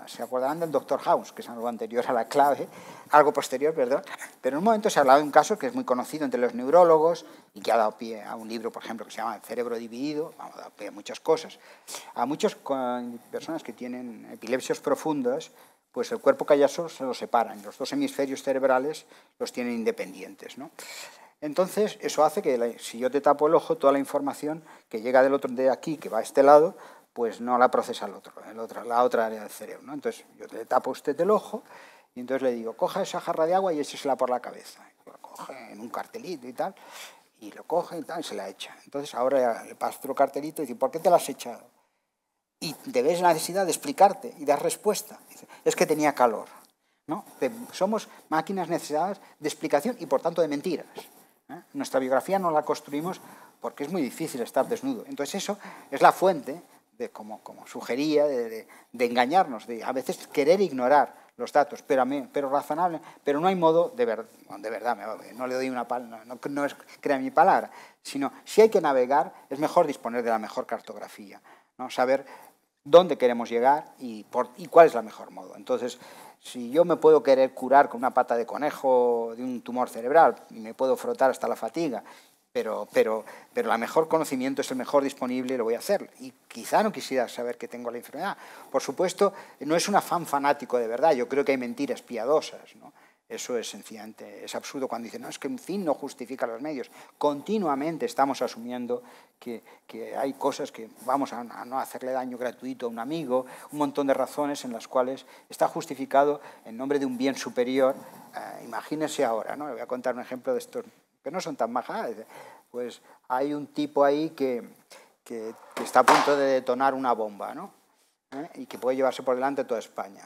Speaker 2: se acordarán del Dr. House, que es algo anterior a la clave, algo posterior, perdón, pero en un momento se ha hablado de un caso que es muy conocido entre los neurólogos y que ha dado pie a un libro, por ejemplo, que se llama El cerebro dividido, ha dado pie a muchas cosas. A muchas personas que tienen epilepsias profundas, pues el cuerpo calloso se lo separan, los dos hemisferios cerebrales los tienen independientes, ¿no? Entonces, eso hace que si yo te tapo el ojo, toda la información que llega del otro de aquí, que va a este lado, pues no la procesa la otra área del cerebro, ¿no? Entonces, yo le tapo a usted el ojo y entonces le digo, coja esa jarra de agua y échesela por la cabeza. Lo coge en un cartelito y tal, y lo coge y tal, y se la echa. Entonces, ahora le paso otro cartelito y dice, ¿por qué te la has echado? Y debes la necesidad de explicarte y dar respuesta. Dice, es que tenía calor, ¿no? Somos máquinas necesitadas de explicación y, por tanto, de mentiras, ¿eh? Nuestra biografía no la construimos porque es muy difícil estar desnudo. Entonces, eso es la fuente de, como sugería, de engañarnos, de a veces querer ignorar los datos, pero razonable, pero no hay modo, de verdad, no le doy una palabra, no es crea mi palabra, sino si hay que navegar, es mejor disponer de la mejor cartografía, ¿no? Saber dónde queremos llegar y cuál es el mejor modo. Entonces, si yo me puedo querer curar con una pata de conejo de un tumor cerebral y me puedo frotar hasta la fatiga, pero el mejor conocimiento es el mejor disponible y lo voy a hacer. Y quizá no quisiera saber que tengo la enfermedad. Por supuesto, no es un afán fanático de verdad. Yo creo que hay mentiras piadosas, ¿no? Eso es sencillamente, es absurdo cuando dicen, no, es que un fin no justifica los medios. Continuamente estamos asumiendo que hay cosas que vamos a no hacerle daño gratuito a un amigo, un montón de razones en las cuales está justificado en nombre de un bien superior. Imagínese ahora, ¿no? Le voy a contar un ejemplo de estos que no son tan majas. Pues hay un tipo ahí que está a punto de detonar una bomba, ¿no? Y que puede llevarse por delante toda España.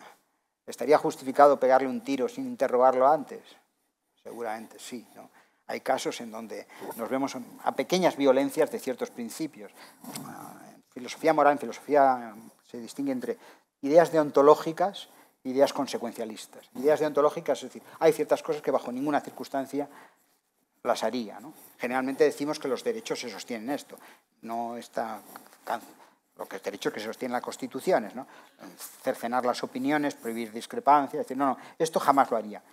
Speaker 2: ¿Estaría justificado pegarle un tiro sin interrogarlo antes? Seguramente sí, ¿no? Hay casos en donde nos vemos a pequeñas violencias de ciertos principios. En filosofía moral, en filosofía se distingue entre ideas deontológicas e ideas consecuencialistas. Ideas deontológicas, es decir, hay ciertas cosas que bajo ninguna circunstancia las haría, ¿no? Generalmente decimos que los derechos se sostienen en esto. No está... Los derechos que se sostienen las constituciones, ¿no? Cercenar las opiniones, prohibir discrepancias, decir, no, esto jamás lo haría.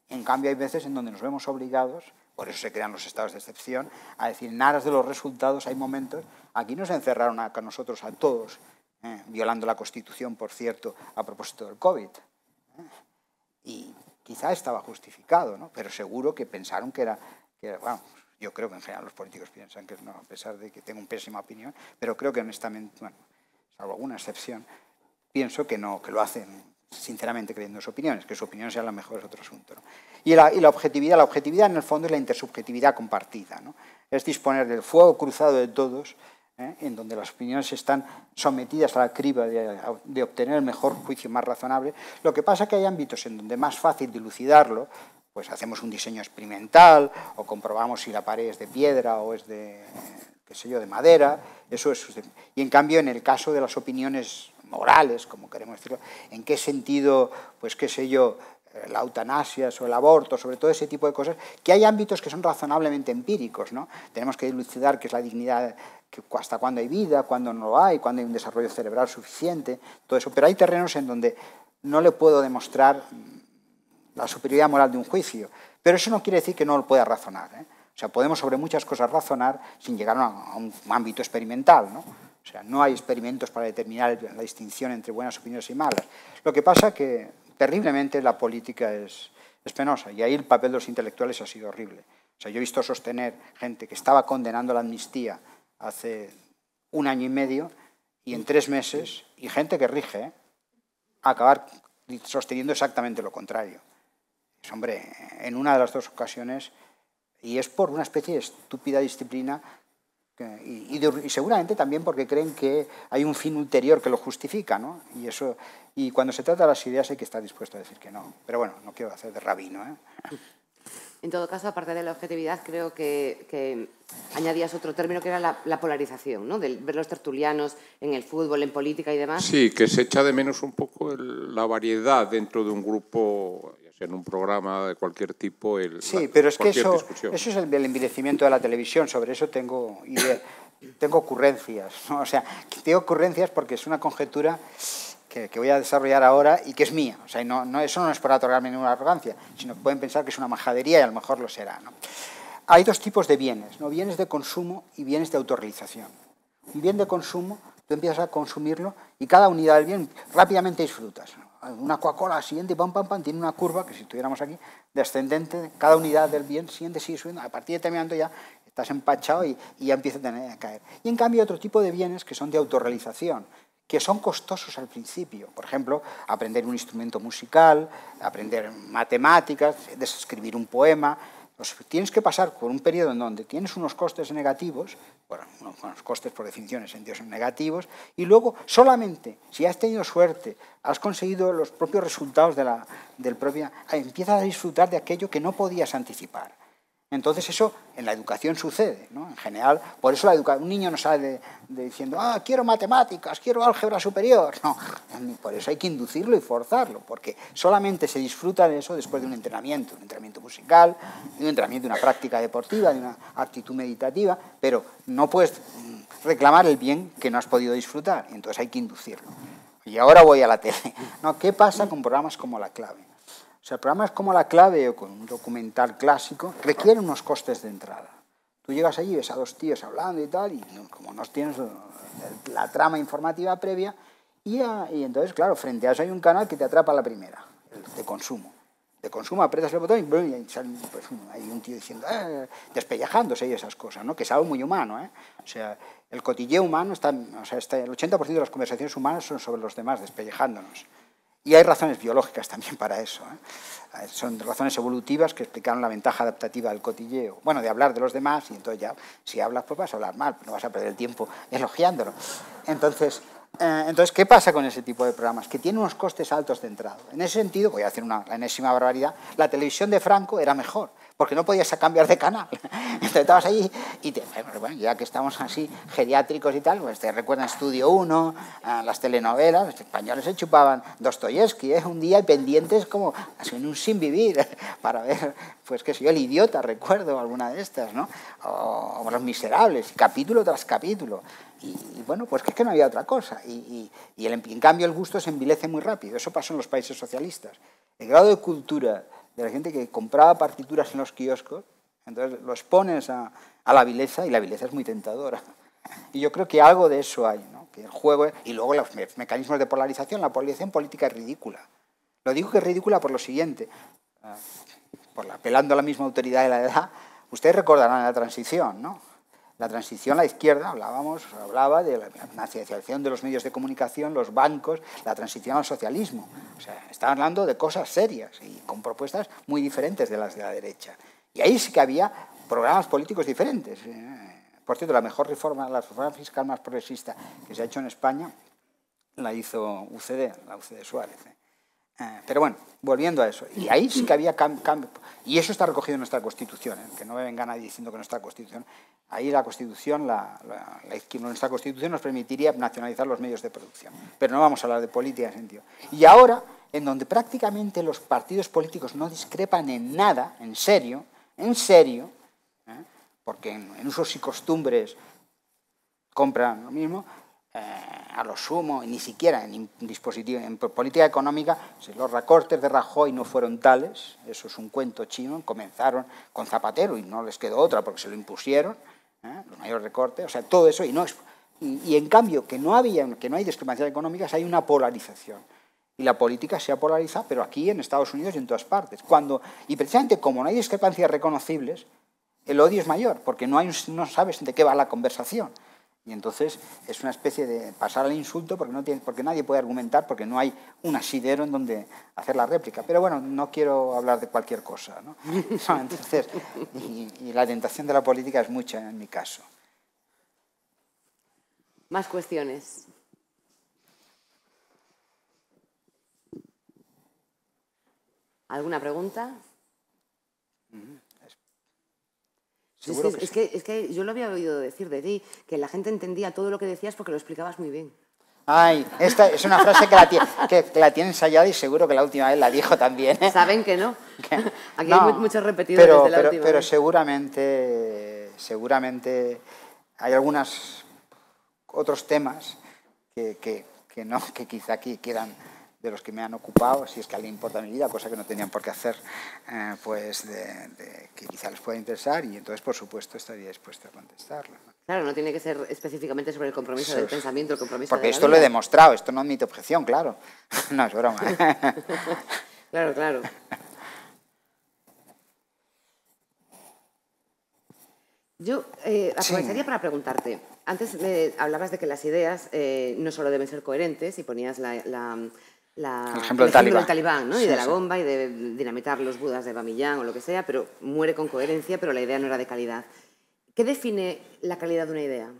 Speaker 2: En cambio, hay veces en donde nos vemos obligados, por eso se crean los estados de excepción, a decir, en aras de los resultados, hay momentos, aquí nos encerraron a nosotros a todos, violando la Constitución, por cierto, a propósito del COVID. Y quizá estaba justificado, ¿no? Pero seguro que pensaron que era bueno, yo creo que en general los políticos piensan que no, a pesar de que tengo una pésima opinión, pero creo que honestamente, bueno, salvo alguna excepción, pienso que no, que lo hacen sinceramente creyendo en sus opiniones, que su opinión sea la mejor es otro asunto, ¿no? Y la objetividad en el fondo es la intersubjetividad compartida, ¿no? Es disponer del fuego cruzado de todos, en donde las opiniones están sometidas a la criba de obtener el mejor juicio más razonable. Lo que pasa es que hay ámbitos en donde es más fácil dilucidarlo, pues hacemos un diseño experimental o comprobamos si la pared es de piedra o es de, qué sé yo, de madera. Y en cambio, en el caso de las opiniones morales, como queremos decirlo, ¿en qué sentido, pues qué sé yo, la eutanasia o el aborto, sobre todo ese tipo de cosas, que hay ámbitos que son razonablemente empíricos, ¿no? Tenemos que dilucidar qué es la dignidad, hasta cuándo hay vida, cuándo no lo hay, cuándo hay un desarrollo cerebral suficiente, todo eso. Pero hay terrenos en donde no le puedo demostrar la superioridad moral de un juicio. Pero eso no quiere decir que no lo pueda razonar, ¿eh? O sea, podemos sobre muchas cosas razonar sin llegar a un ámbito experimental, ¿no? O sea, no hay experimentos para determinar la distinción entre buenas opiniones y malas. Lo que pasa es que, terriblemente, la política es penosa, y ahí el papel de los intelectuales ha sido horrible. O sea, yo he visto sostener gente que estaba condenando la amnistía hace 1 año y medio, y en 3 meses, y gente que rige, acabar sosteniendo exactamente lo contrario. Es, hombre, en una de las 2 ocasiones, y es por una especie de estúpida disciplina, y seguramente también porque creen que hay un fin ulterior que lo justifica, ¿no? Y cuando se trata de las ideas hay que estar dispuesto a decir que no. Pero bueno, no quiero hacer de rabino, ¿eh?
Speaker 1: En todo caso, aparte de la objetividad, creo que añadías otro término que era la polarización, ¿no? De ver los tertulianos en el fútbol, en política y demás.
Speaker 3: Sí, que se echa de menos un poco la variedad dentro de un grupo, ya sea en un programa de cualquier tipo.
Speaker 2: Sí, pero es que eso
Speaker 3: discusión.
Speaker 2: es el envilecimiento de la televisión. Sobre eso tengo ocurrencias, ¿no? O sea, tengo ocurrencias porque es una conjetura que voy a desarrollar ahora y que es mía. O sea, eso no es para otorgarme ninguna arrogancia, sino que pueden pensar que es una majadería y a lo mejor lo será, ¿no? Hay 2 tipos de bienes, ¿no? Bienes de consumo y bienes de autorrealización. Un bien de consumo, tú empiezas a consumirlo y cada unidad del bien rápidamente disfrutas, ¿no? Una Coca-Cola siguiente, pam, pam, pam, tiene una curva que si estuviéramos aquí, descendente, cada unidad del bien siguiente sigue subiendo, a partir de determinado ya estás empachado y ya empieza a caer. Y en cambio otro tipo de bienes que son de autorrealización, que son costosos al principio. Por ejemplo, aprender un instrumento musical, aprender matemáticas, escribir un poema. Pues tienes que pasar por un periodo en donde tienes unos costes negativos, bueno, unos costes por definición en sentido son negativos, y luego solamente si has tenido suerte, has conseguido los propios resultados del propio, empiezas a disfrutar de aquello que no podías anticipar. Entonces eso en la educación sucede, ¿no? En general, por eso un niño no sale diciendo, quiero matemáticas, quiero álgebra superior. No, por eso hay que inducirlo y forzarlo, porque solamente se disfruta de eso después de un entrenamiento musical, de un entrenamiento, de una práctica deportiva, de una actitud meditativa, pero no puedes reclamar el bien que no has podido disfrutar, y entonces hay que inducirlo. Y ahora voy a la tele, ¿no? ¿Qué pasa con programas como La Clave? O sea, programas como La Clave o con un documental clásico requieren unos costes de entrada. Tú llegas allí, ves a 2 tíos hablando y tal, y como no tienes la trama informativa previa, y entonces, claro, frente a eso hay un canal que te atrapa a la primera, el de consumo. De consumo, aprietas el botón y sale, pues, hay un tío diciendo, despellejándose y esas cosas, ¿no? Que es algo muy humano, ¿eh? O sea, el cotilleo humano el 80% de las conversaciones humanas son sobre los demás, despellejándonos. Y hay razones biológicas también para eso, ¿eh? Son razones evolutivas que explicaron la ventaja adaptativa del cotilleo. Bueno, de hablar de los demás, y entonces ya, si hablas, pues vas a hablar mal, no vas a perder el tiempo elogiándolo. Entonces, ¿qué pasa con ese tipo de programas? Que tienen unos costes altos de entrada. En ese sentido, voy a hacer la enésima barbaridad, la televisión de Franco era mejor, porque no podías cambiar de canal. Entonces estabas ahí y bueno, ya que estamos así geriátricos y tal, pues te recuerdan Estudio 1, las telenovelas, los españoles se chupaban Dostoyevsky, un día y pendientes como así en un sin vivir para ver, pues qué sé yo, El Idiota, recuerdo alguna de estas, ¿no? O Los Miserables, capítulo tras capítulo. Y bueno, pues que es que no había otra cosa. En cambio el gusto se envilece muy rápido. Eso pasó en los países socialistas. El grado de cultura de la gente que compraba partituras en los kioscos, entonces los pones a la vileza y la vileza es muy tentadora. Y yo creo que algo de eso hay, ¿no? Que el juego, y luego los mecanismos de polarización, la polarización política es ridícula. Lo digo que es ridícula por lo siguiente, apelando a la misma autoridad de la edad, ustedes recordarán la transición, ¿no? La transición, la izquierda, hablaba de la nacionalización de los medios de comunicación, los bancos, la transición al socialismo. O sea, estaban hablando de cosas serias y con propuestas muy diferentes de las de la derecha. Y ahí sí que había programas políticos diferentes. Por cierto, la reforma fiscal más progresista que se ha hecho en España la hizo la UCD Suárez. Pero bueno, volviendo a eso, y ahí sí que había cambio, y eso está recogido en nuestra Constitución, que no me venga nadie diciendo que nuestra Constitución, ahí la Constitución, nuestra Constitución nos permitiría nacionalizar los medios de producción, pero no vamos a hablar de política en ese sentido. Y ahora, en donde prácticamente los partidos políticos no discrepan en nada, en serio, porque en usos y costumbres compran lo mismo, a lo sumo, ni siquiera en política económica, si los recortes de Rajoy no fueron tales, eso es un cuento chino, comenzaron con Zapatero y no les quedó otra porque se lo impusieron, los mayores recortes, o sea, todo eso, y en cambio que no hay discrepancias económicas, hay una polarización. Y la política se ha polarizado, pero aquí en Estados Unidos y en todas partes. Y precisamente como no hay discrepancias reconocibles, el odio es mayor, porque no sabes de qué va la conversación. Y entonces es una especie de pasar al insulto porque nadie puede argumentar, porque no hay un asidero en donde hacer la réplica. Pero bueno, no quiero hablar de cualquier cosa, ¿no? Entonces, y la tentación de la política es mucha en mi caso.
Speaker 1: Más cuestiones. ¿Alguna pregunta? Es que yo lo había oído decir de ti, que la gente entendía todo lo que decías porque lo explicabas muy bien.
Speaker 2: Ay, esta es una frase que la tiene ensayada y seguro que la última vez la dijo también, ¿eh?
Speaker 1: Saben que no. Aquí no, hay muchos repetidores de la última
Speaker 2: pero
Speaker 1: vez.
Speaker 2: seguramente hay otros temas que quizá aquí quedan de los que me han ocupado, si es que a alguien importa mi vida, cosa que no tenían por qué hacer, que quizá les pueda interesar, y entonces, por supuesto, estaría dispuesto a contestarlo, ¿no?
Speaker 1: Claro, no tiene que ser específicamente sobre el compromiso del pensamiento, el compromiso de la vida.
Speaker 2: Porque esto lo he demostrado, esto no admite objeción, claro. No, es broma.
Speaker 1: Claro, claro. Yo aprovecharía para preguntarte, antes hablabas de que las ideas no solo deben ser coherentes, y ponías el ejemplo del talibán, ¿no? Y de la bomba y de dinamitar los budas de Bamiyan o lo que sea, pero muere con coherencia, pero la idea no era de calidad. ¿Qué define la calidad de una idea?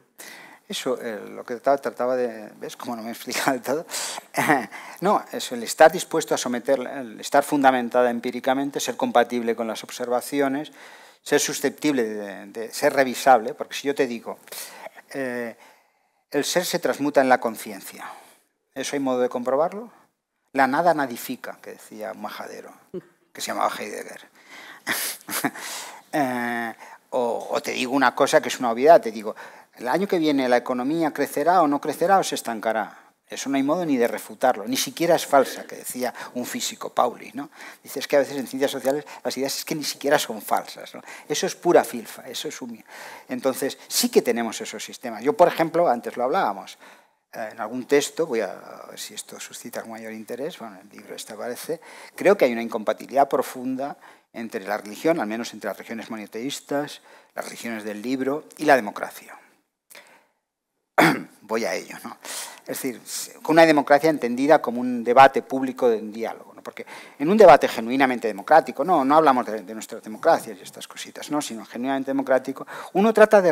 Speaker 2: Eso, lo que trataba de... ¿Ves cómo no me he explicado del todo? No, es el estar dispuesto a someterla, el estar fundamentada empíricamente, ser compatible con las observaciones, ser susceptible de ser revisable, porque si yo te digo, el ser se transmuta en la conciencia, ¿eso hay modo de comprobarlo? La nada nadifica, que decía un majadero, que se llamaba Heidegger. O te digo una cosa que es una obviedad, te digo, el año que viene la economía crecerá o no crecerá o se estancará. Eso no hay modo ni de refutarlo, ni siquiera es falsa, que decía un físico, Pauli, ¿no? Dice, es que a veces en ciencias sociales las ideas es que ni siquiera son falsas, ¿no? Eso es pura filfa, eso es humilde. Entonces, sí que tenemos esos sistemas. Yo, por ejemplo, antes lo hablábamos, en algún texto, voy a ver si esto suscita mayor interés, bueno, en el libro este aparece, creo que hay una incompatibilidad profunda entre la religión, al menos entre las religiones monoteístas, las religiones del libro y la democracia. Voy a ello, ¿no? Es decir, con una democracia entendida como un debate público de un diálogo, ¿no? Porque en un debate genuinamente democrático, no hablamos de nuestras democracias y estas cositas, ¿no? Sino genuinamente democrático, uno trata de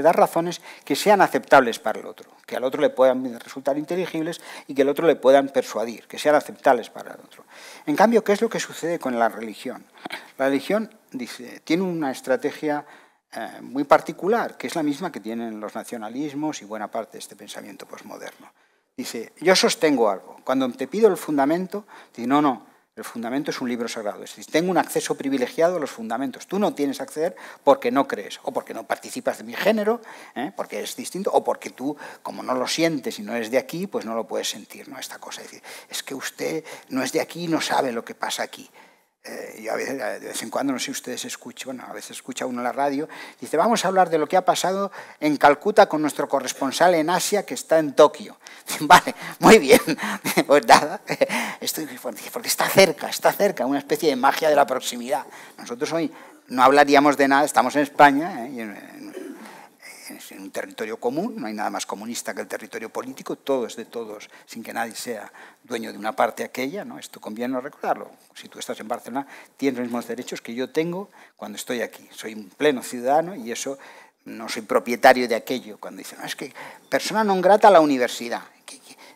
Speaker 2: dar razones que sean aceptables para el otro, que al otro le puedan resultar inteligibles y que al otro le puedan persuadir, que sean aceptables para el otro. En cambio, ¿qué es lo que sucede con la religión? La religión, dice, tiene una estrategia muy particular, que es la misma que tienen los nacionalismos y buena parte de este pensamiento posmoderno. Dice, yo sostengo algo. Cuando te pido el fundamento, dice, no, el fundamento es un libro sagrado. Es decir, tengo un acceso privilegiado a los fundamentos. Tú no tienes acceder porque no crees, o porque no participas de mi género, porque es distinto, o porque tú, como no lo sientes y no eres de aquí, pues no lo puedes sentir, ¿no? Esta cosa. Es decir, es que usted no es de aquí y no sabe lo que pasa aquí. Yo a veces, de vez en cuando, no sé si ustedes escuchan, bueno, a veces escucha uno en la radio, dice, vamos a hablar de lo que ha pasado en Calcuta con nuestro corresponsal en Asia que está en Tokio. Vale, muy bien, pues nada, porque está cerca, una especie de magia de la proximidad. Nosotros hoy no hablaríamos de nada, estamos en España, y en un territorio común, no hay nada más comunista que el territorio político, todo es de todos, sin que nadie sea dueño de una parte aquella, ¿no? Esto conviene recordarlo. Si tú estás en Barcelona, tienes los mismos derechos que yo tengo cuando estoy aquí. Soy un pleno ciudadano y eso no soy propietario de aquello. Cuando dicen, no, es que persona non grata a la universidad.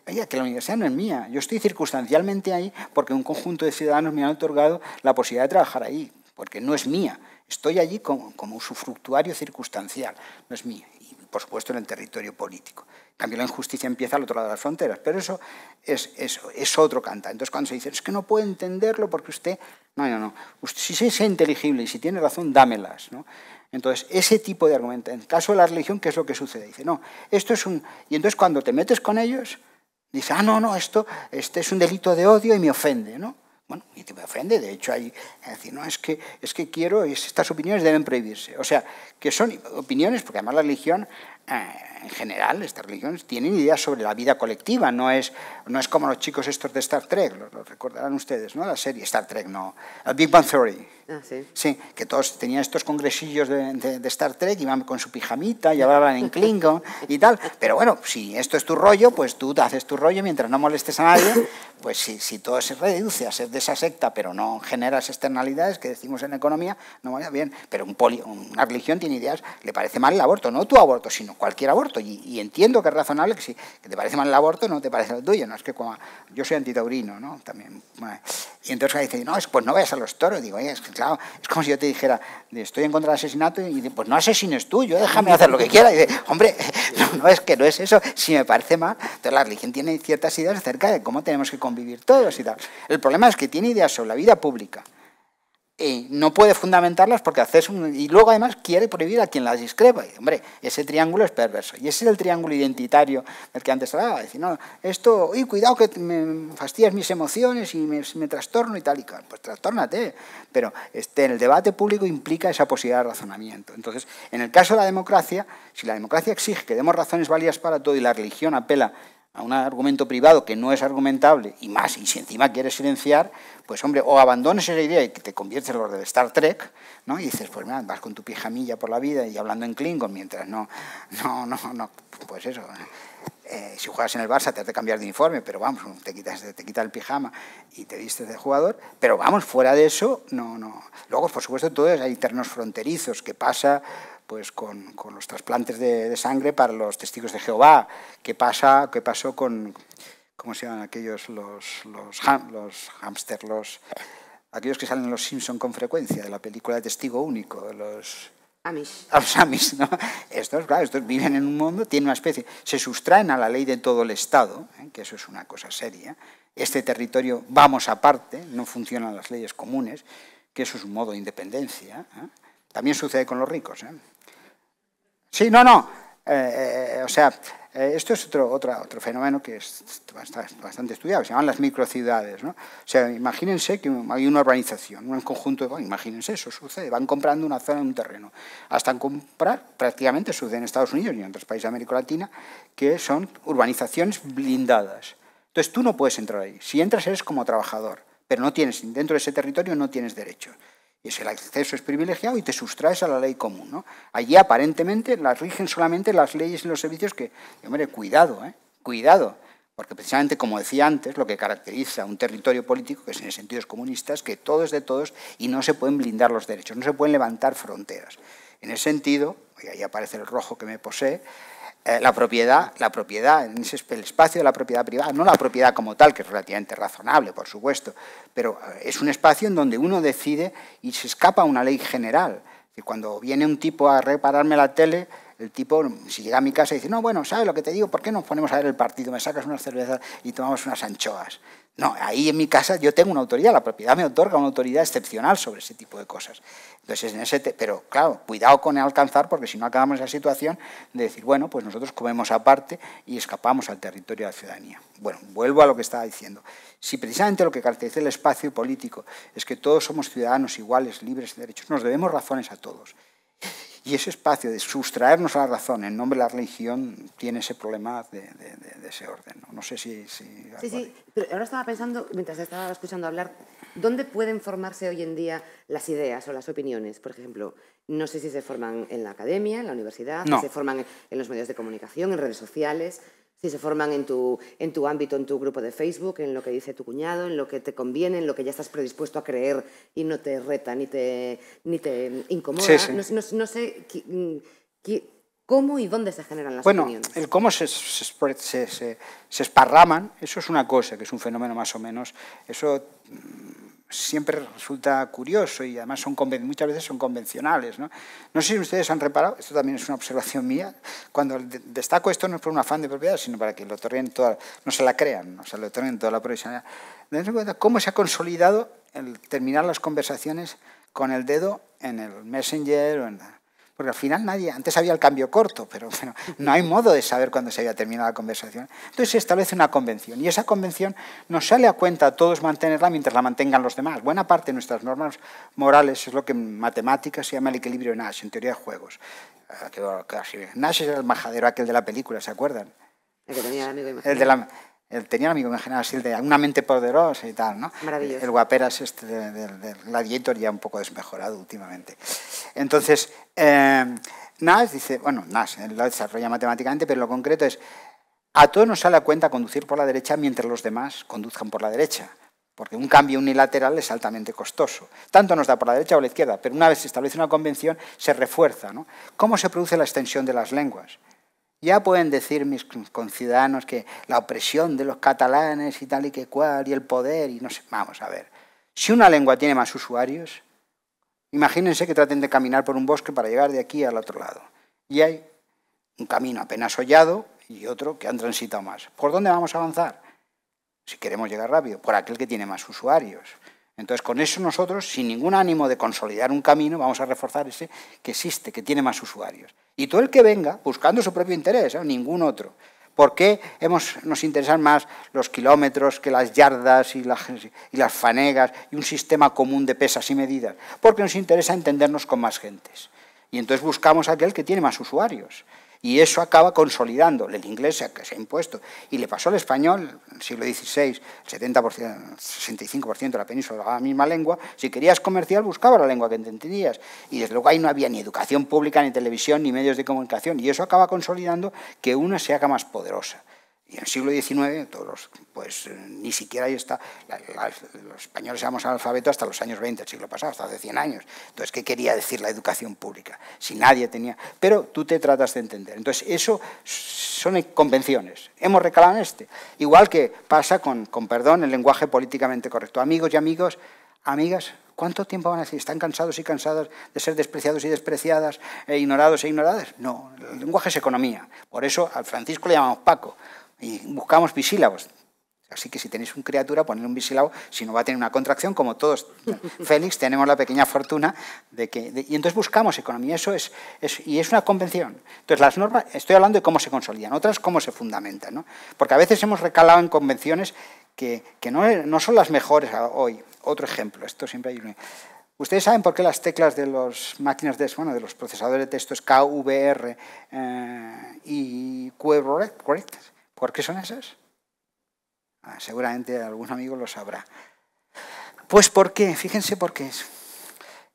Speaker 2: Oye, que la universidad no es mía. Yo estoy circunstancialmente ahí porque un conjunto de ciudadanos me han otorgado la posibilidad de trabajar ahí, porque no es mía. Estoy allí como usufructuario circunstancial, no es mía. Y, por supuesto, en el territorio político. En cambio, la injusticia empieza al otro lado de las fronteras, pero eso es otro cantar. Entonces, cuando se dice, es que no puedo entenderlo porque usted... No. Usted, si es inteligible y si tiene razón, dámelas, ¿no? Entonces, ese tipo de argumento, en el caso de la religión, ¿qué es lo que sucede? Dice, no, esto es un... Y entonces cuando te metes con ellos, dice, no, este es un delito de odio y me ofende, ¿no? Bueno, y te me ofende, de hecho hay... Es decir, no, es que quiero, estas opiniones deben prohibirse. O sea, que son opiniones, porque además la religión, en general, estas religiones tienen ideas sobre la vida colectiva, no es como los chicos estos de Star Trek, lo recordarán ustedes, ¿no? La serie Star Trek, no, el Big Bang Theory.
Speaker 1: Ah, sí.
Speaker 2: Sí, que todos tenían estos congresillos de Star Trek, iban con su pijamita y hablaban en Klingon y tal. Pero bueno, si esto es tu rollo, pues tú te haces tu rollo mientras no molestes a nadie. Pues si todo se reduce a ser de esa secta, pero no generas externalidades, que decimos en economía, no vaya bien. Pero una religión tiene ideas, le parece mal el aborto, no tu aborto, sino cualquier aborto. Y entiendo que es razonable que si te parece mal el aborto, no te parece el tuyo. No es que como yo soy antitaurino, ¿no? También. Y entonces dice, no, pues no vayas a los toros. Digo, oye, es que claro, es como si yo te dijera, estoy en contra del asesinato, y dice, pues no asesines tú, yo déjame hacer lo que quiera. Y dice, hombre, no es que no es eso, si me parece mal. Entonces la religión tiene ciertas ideas acerca de cómo tenemos que convivir todos y tal. El problema es que tiene ideas sobre la vida pública. No puede fundamentarlas porque y luego además quiere prohibir a quien las discrepa. Y, hombre, ese triángulo es perverso. Y ese es el triángulo identitario del que antes hablaba. Decir, no, esto, cuidado que me fastidias mis emociones y me trastorno y tal y cual. Pues trastórnate. Pero en el debate público implica esa posibilidad de razonamiento. Entonces, en el caso de la democracia, si la democracia exige que demos razones válidas para todo y la religión apela a un argumento privado que no es argumentable, y si encima quieres silenciar, pues hombre, o abandones esa idea y que te conviertes en los de Star Trek, ¿no? Y dices, pues nada, vas con tu pijamilla por la vida y hablando en Klingon mientras pues eso, si juegas en el Barça te has de cambiar de uniforme, pero vamos, te quita el pijama y te vistes de jugador, pero vamos, fuera de eso, no. Luego, por supuesto, todos hay terrenos fronterizos, que pasa pues con los trasplantes de sangre para los testigos de Jehová, qué pasó con, ¿cómo se llaman aquellos? Los hámsters, aquellos que salen en Los Simpson con frecuencia, de la película de Testigo Único, los Amish, ¿no? Estos viven en un mundo, tienen una especie, se sustraen a la ley de todo el Estado, que eso es una cosa seria. Este territorio, vamos aparte, no funcionan las leyes comunes, que eso es un modo de independencia. También sucede con los ricos. Sí, o sea, esto es otro fenómeno que está bastante estudiado, se llaman las microciudades, ¿no? O sea, imagínense que hay una urbanización, un conjunto imagínense, eso sucede, van comprando una zona, un terreno, hasta comprar, prácticamente sucede en Estados Unidos y en otros países de América Latina, que son urbanizaciones blindadas. Entonces tú no puedes entrar ahí, si entras eres como trabajador, pero dentro de ese territorio no tienes derechos. Y el acceso es privilegiado y te sustraes a la ley común, ¿no? Allí aparentemente las rigen solamente las leyes y los servicios que, hombre, cuidado, porque precisamente, como decía antes, lo que caracteriza a un territorio político, que es en el sentido comunista, es que todo es de todos y no se pueden blindar los derechos, no se pueden levantar fronteras. En ese sentido, y ahí aparece el rojo que me posee, la propiedad, el espacio de la propiedad privada, no la propiedad como tal, que es relativamente razonable, por supuesto, pero es un espacio en donde uno decide y se escapa a una ley general. Y cuando viene un tipo a repararme la tele, el tipo, si llega a mi casa y dice, no, bueno, ¿sabes lo que te digo? ¿Por qué nos ponemos a ver el partido? Me sacas unas cervezas y tomamos unas anchoas. No, ahí en mi casa yo tengo una autoridad, la propiedad me otorga una autoridad excepcional sobre ese tipo de cosas. Entonces, pero claro, cuidado con alcanzar, porque si no acabamos en esa situación de decir, bueno, pues nosotros comemos aparte y escapamos al territorio de la ciudadanía. Bueno, vuelvo a lo que estaba diciendo. Si precisamente lo que caracteriza el espacio político es que todos somos ciudadanos iguales, libres de derechos, nos debemos razones a todos. Y ese espacio de sustraernos a la razón en nombre de la religión tiene ese problema de ese orden. No sé si...
Speaker 1: Sí, pero ahora estaba pensando, mientras estaba escuchando hablar, ¿dónde pueden formarse hoy en día las ideas o las opiniones? Por ejemplo, no sé si se forman en la academia, en la universidad, si se forman en los medios de comunicación, en redes sociales, si se forman en tu ámbito, en tu grupo de Facebook, en lo que dice tu cuñado, en lo que te conviene, en lo que ya estás predispuesto a creer y no te reta ni te incomoda. Sí. No sé cómo y dónde se generan las opiniones.
Speaker 2: Bueno, el cómo se esparraman, eso es una cosa, que es un fenómeno más o menos, eso siempre resulta curioso y además muchas veces son convencionales, ¿no? No sé si ustedes han reparado, esto también es una observación mía, cuando destaco esto no es por un afán de propiedad, sino para que lo otorguen no se la crean, no se lo otorguen toda la profesionalidad. Dense cuenta cómo se ha consolidado el terminar las conversaciones con el dedo en el Messenger o en Porque al final nadie, antes había el cambio corto, pero bueno, no hay modo de saber cuándo se había terminado la conversación. Entonces se establece una convención y esa convención nos sale a cuenta a todos mantenerla mientras la mantengan los demás. Buena parte de nuestras normas morales es lo que en matemáticas se llama el equilibrio de Nash, en teoría de juegos. Nash era el majadero aquel de la película, ¿se acuerdan?
Speaker 1: El que tenía el amigo imaginario.
Speaker 2: Tenía un amigo imaginado así, el de una mente poderosa y tal, ¿no?
Speaker 1: Maravilloso.
Speaker 2: El guaperas del Gladiator ya un poco desmejorado últimamente. Entonces, Nash dice, bueno, Nash lo desarrolla matemáticamente, pero lo concreto es, a todos nos sale a cuenta conducir por la derecha mientras los demás conduzcan por la derecha, porque un cambio unilateral es altamente costoso. Tanto nos da por la derecha o la izquierda, pero una vez se establece una convención, se refuerza, ¿no? ¿Cómo se produce la extensión de las lenguas? Ya pueden decir mis conciudadanos que la opresión de los catalanes y tal y que cual, y el poder, y no sé, vamos a ver. Si una lengua tiene más usuarios, imagínense que traten de caminar por un bosque para llegar de aquí al otro lado. Y hay un camino apenas hollado y otro que han transitado más. ¿Por dónde vamos a avanzar? Si queremos llegar rápido, por aquel que tiene más usuarios. Entonces, con eso nosotros, sin ningún ánimo de consolidar un camino, vamos a reforzar ese que existe, que tiene más usuarios. Y todo el que venga, buscando su propio interés, ningún otro. ¿Por qué nos interesan más los kilómetros que las yardas y las fanegas y un sistema común de pesas y medidas? Porque nos interesa entendernos con más gentes. Y entonces buscamos aquel que tiene más usuarios. Y eso acaba consolidando. El inglés se ha impuesto. Y le pasó al español, en el siglo XVI, el 70%, 65% de la península hablaba la misma lengua. Si querías comerciar, buscaba la lengua que te entendías. Y desde luego ahí no había ni educación pública, ni televisión, ni medios de comunicación. Y eso acaba consolidando que una se haga más poderosa. Y en el siglo XIX, ni siquiera ahí está. Los españoles éramos analfabetos hasta los años 20, el siglo pasado, hasta hace 100 años. Entonces, ¿qué quería decir la educación pública? Si nadie tenía... Pero tú te tratas de entender. Entonces, eso son convenciones. Hemos recalado en Igual que pasa con perdón, el lenguaje políticamente correcto. Amigos y amigas, ¿cuánto tiempo van a decir? ¿Están cansados y cansadas de ser despreciados y despreciadas, ignorados e ignoradas? No, el lenguaje es economía. Por eso al Francisco le llamamos Paco. Y buscamos bisílabos. Así que si tenéis una criatura, ponedle un bisílabo, si no va a tener una contracción, como todos. Félix, tenemos la pequeña fortuna y entonces buscamos economía. Y es una convención. Entonces las normas, estoy hablando de cómo se consolidan, otras cómo se fundamentan, ¿no? Porque a veces hemos recalado en convenciones que no son las mejores hoy. Otro ejemplo, esto siempre hay... ¿Ustedes saben por qué las teclas de las máquinas de los procesadores de texto es K, V, R y Q, correcto? ¿Por qué son esas? Seguramente algún amigo lo sabrá. Pues ¿por qué? Fíjense por qué es.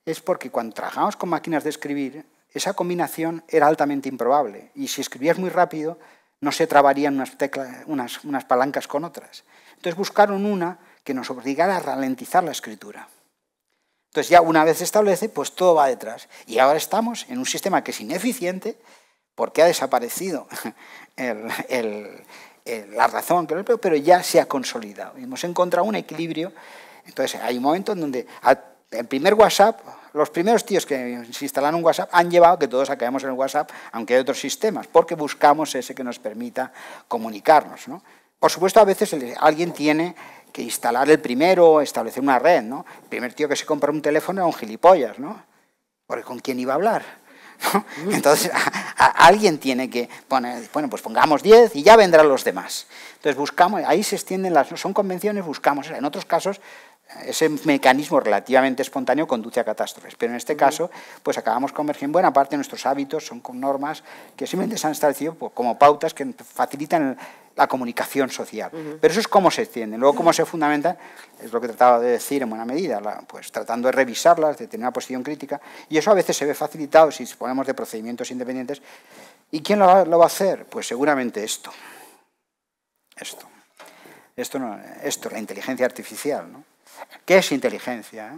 Speaker 2: Es porque cuando trabajamos con máquinas de escribir, esa combinación era altamente improbable. Y si escribías muy rápido, no se trabarían unas palancas con otras. Entonces buscaron una que nos obligara a ralentizar la escritura. Entonces ya una vez se establece, pues todo va detrás. Y ahora estamos en un sistema que es ineficiente, porque ha desaparecido la razón, pero ya se ha consolidado. Hemos encontrado un equilibrio. Entonces hay un momento en donde el primer WhatsApp, los primeros tíos que se instalaron un WhatsApp han llevado que todos acabemos en el WhatsApp, aunque hay otros sistemas, porque buscamos ese que nos permita comunicarnos, ¿no? Por supuesto, a veces alguien tiene que instalar el primero, establecer una red, ¿no? El primer tío que se compró un teléfono era un gilipollas, ¿no? Porque ¿con quién iba a hablar? ¿No? Entonces, alguien tiene que poner, bueno, pues pongamos 10 y ya vendrán los demás. Entonces buscamos, ahí se extienden son convenciones, buscamos. En otros casos, ese mecanismo relativamente espontáneo conduce a catástrofes, pero en este caso, pues acabamos convergiendo. Buena parte de nuestros hábitos son con normas que simplemente se han establecido como pautas que facilitan la comunicación social. Pero eso es cómo se extienden. Luego, cómo se fundamentan, es lo que trataba de decir en buena medida, pues tratando de revisarlas, de tener una posición crítica, y eso a veces se ve facilitado si disponemos de procedimientos independientes. ¿Y quién lo va a hacer? Pues seguramente esto, la inteligencia artificial, ¿no? ¿Qué es inteligencia?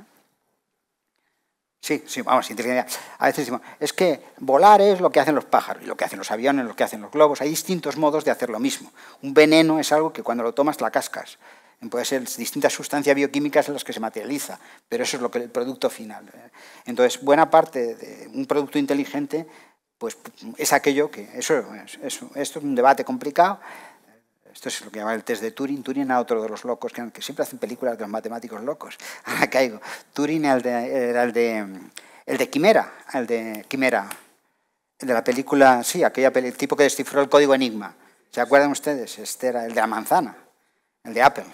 Speaker 2: Sí, vamos, inteligencia. A veces decimos, es que volar es lo que hacen los pájaros, y lo que hacen los aviones, lo que hacen los globos. Hay distintos modos de hacer lo mismo. Un veneno es algo que cuando lo tomas la cascas. Puede ser distintas sustancias bioquímicas en las que se materializa, pero eso es lo que el producto final. Entonces, buena parte de un producto inteligente pues, es aquello que... Esto es un debate complicado. Esto es lo que llaman el test de Turing. Turing era otro de los locos que siempre hacen películas de los matemáticos locos. Ahora caigo. Turing era el de Quimera, De la película, sí, el tipo que descifró el código Enigma. ¿Se acuerdan ustedes? Este era el de la manzana, el de Apple.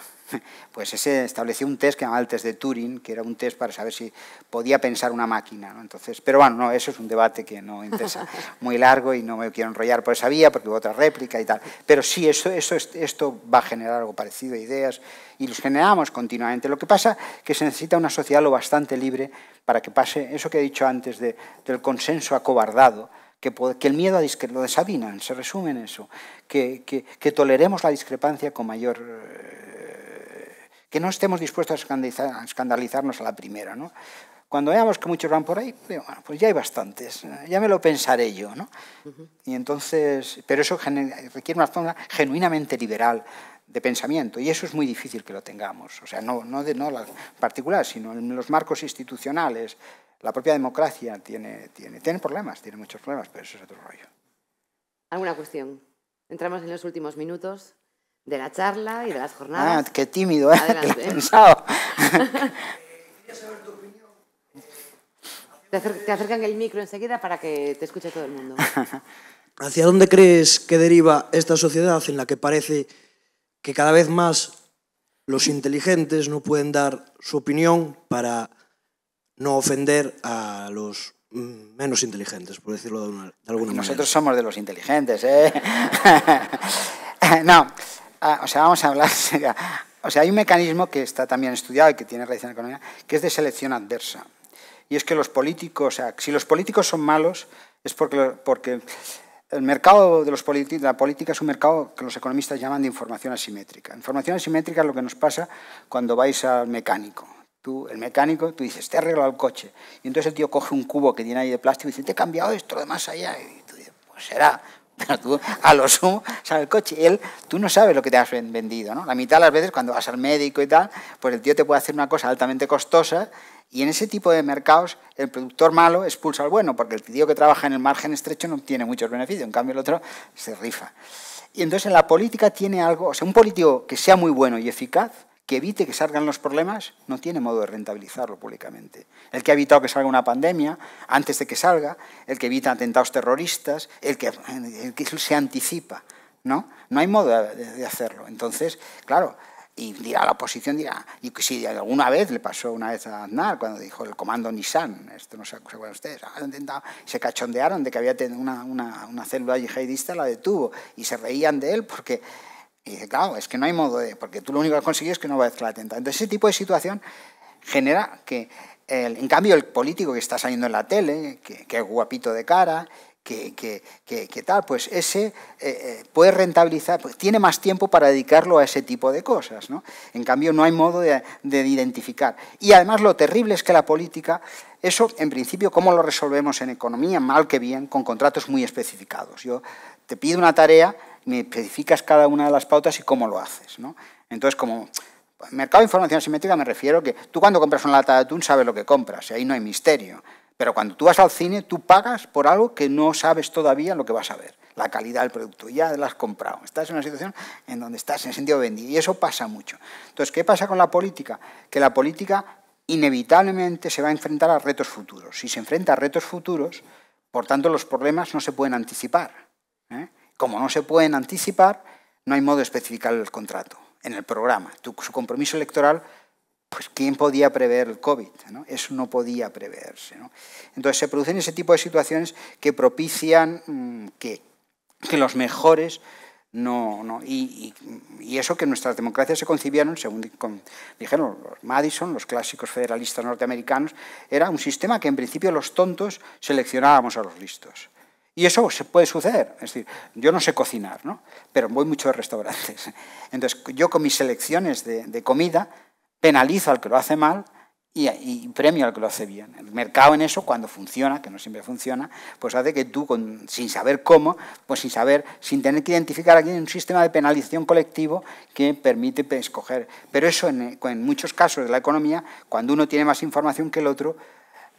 Speaker 2: Pues ese estableció un test que llamaba el test de Turing, que era un test para saber si podía pensar una máquina, ¿no? Entonces, pero bueno, no, eso es un debate que no interesa, muy largo y no me quiero enrollar por esa vía porque hubo otra réplica y tal. Pero sí, esto va a generar algo parecido, ideas, y los generamos continuamente. Lo que pasa es que se necesita una sociedad lo bastante libre para que pase eso que he dicho antes del consenso acobardado, que el miedo a lo de Sabinan se resume en eso, que toleremos la discrepancia con mayor... que no estemos dispuestos a escandalizarnos a la primera, ¿no? Cuando veamos que muchos van por ahí, bueno, pues ya hay bastantes, ya me lo pensaré yo, ¿no? Y entonces, pero eso requiere una forma genuinamente liberal de pensamiento, y eso es muy difícil que lo tengamos, o sea, no la particular, sino en los marcos institucionales. La propia democracia tiene problemas, tiene muchos problemas, pero eso es otro rollo.
Speaker 1: ¿Alguna cuestión? Entramos en los últimos minutos de la charla y de las jornadas.
Speaker 2: Ah, qué tímido, ¿eh?
Speaker 1: Adelante.
Speaker 2: Lo he pensado.
Speaker 4: Quería saber tu opinión.
Speaker 1: Te acercan el micro enseguida para que te escuche todo el mundo.
Speaker 4: ¿Hacia dónde crees que deriva esta sociedad en la que parece que cada vez más los inteligentes no pueden dar su opinión para no ofender a los menos inteligentes, por decirlo de alguna manera?
Speaker 2: Nosotros somos de los inteligentes, ¿eh? No, o sea, vamos a hablar... O sea, hay un mecanismo que está también estudiado y que tiene relación con la economía, que es de selección adversa. Y es que los políticos, o sea, si los políticos son malos, es porque el mercado de la política es un mercado que los economistas llaman de información asimétrica. Información asimétrica es lo que nos pasa cuando vais al mecánico. El mecánico, tú dices, te he arreglado el coche. Y entonces el tío coge un cubo que tiene ahí de plástico y dice, te he cambiado esto, lo demás allá. Y tú dices, pues será. Pero tú, a lo sumo, sale el coche y tú no sabes lo que te has vendido, ¿no? La mitad de las veces cuando vas al médico y tal, pues el tío te puede hacer una cosa altamente costosa y en ese tipo de mercados el productor malo expulsa al bueno, porque el tío que trabaja en el margen estrecho no tiene muchos beneficios, en cambio el otro se rifa. Y entonces en la política tiene algo, o sea, un político que sea muy bueno y eficaz, que evite que salgan los problemas, no tiene modo de rentabilizarlo públicamente. El que ha evitado que salga una pandemia antes de que salga, el que evita atentados terroristas, el que se anticipa, ¿no? No hay modo de hacerlo. Entonces, claro, y dirá la oposición, dirá, y si alguna vez le pasó una vez a Aznar, cuando dijo el comando Nissan, esto no se acuerdan ustedes, se cachondearon de que había una célula yihadista, la detuvo, y se reían de él porque... Y dice, claro, es que no hay modo de... Porque tú lo único que has conseguido es que no va a escalar atentado. Entonces, ese tipo de situación genera que, en cambio, el político que está saliendo en la tele, que es guapito de cara, que tal, pues ese puede rentabilizar, pues tiene más tiempo para dedicarlo a ese tipo de cosas, ¿no? En cambio, no hay modo de identificar. Y además, lo terrible es que la política, eso, en principio, ¿cómo lo resolvemos en economía? Mal que bien, con contratos muy especificados. Yo te pido una tarea, me especificas cada una de las pautas y cómo lo haces, ¿no? Entonces, como mercado de información asimétrica me refiero que tú cuando compras una lata de atún sabes lo que compras, y ahí no hay misterio. Pero cuando tú vas al cine, tú pagas por algo que no sabes todavía lo que vas a ver, la calidad del producto, ya lo has comprado. Estás en una situación en donde estás en el sentido vendido, y eso pasa mucho. Entonces, ¿qué pasa con la política? Que la política inevitablemente se va a enfrentar a retos futuros. Si se enfrenta a retos futuros, por tanto, los problemas no se pueden anticipar, ¿eh? Como no se pueden anticipar, no hay modo de especificar el contrato en el programa. Su compromiso electoral, pues ¿quién podía prever el COVID, ¿no? Eso no podía preverse, ¿no? Entonces se producen ese tipo de situaciones que propician que los mejores y eso que nuestras democracias se concibieron, según dijeron los Madison, los clásicos federalistas norteamericanos, era un sistema que en principio los tontos seleccionábamos a los listos. Y eso se puede suceder. Es decir, yo no sé cocinar, ¿no? Pero voy mucho a restaurantes. Entonces, yo con mis selecciones de comida penalizo al que lo hace mal y premio al que lo hace bien. El mercado en eso, cuando funciona, que no siempre funciona, pues hace que tú, sin saber cómo, pues sin tener que identificar aquí un sistema de penalización colectivo que permite escoger. Pero eso, en muchos casos de la economía, cuando uno tiene más información que el otro,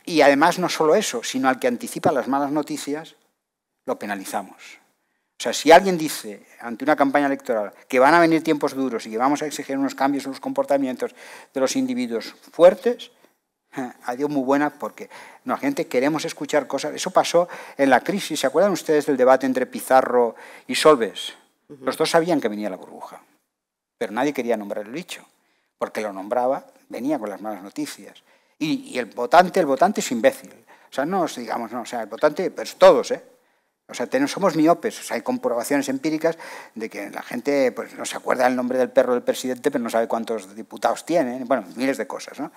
Speaker 2: y además no solo eso, sino al que anticipa las malas noticias, lo penalizamos. O sea, si alguien dice ante una campaña electoral que van a venir tiempos duros y que vamos a exigir unos cambios en los comportamientos de los individuos fuertes, Ha sido muy buena porque la gente queremos escuchar cosas. Eso pasó en la crisis. ¿Se acuerdan ustedes del debate entre Pizarro y Solbes? Los dos sabían que venía la burbuja, pero nadie quería nombrar el bicho, porque lo nombraba, venía con las malas noticias. Y el votante es imbécil. O sea, no digamos, no, o sea, el votante, pues todos, O sea, somos miopes. O sea, hay comprobaciones empíricas de que la gente pues, no se acuerda el nombre del perro del presidente, pero no sabe cuántos diputados tiene. Bueno, miles de cosas, ¿no?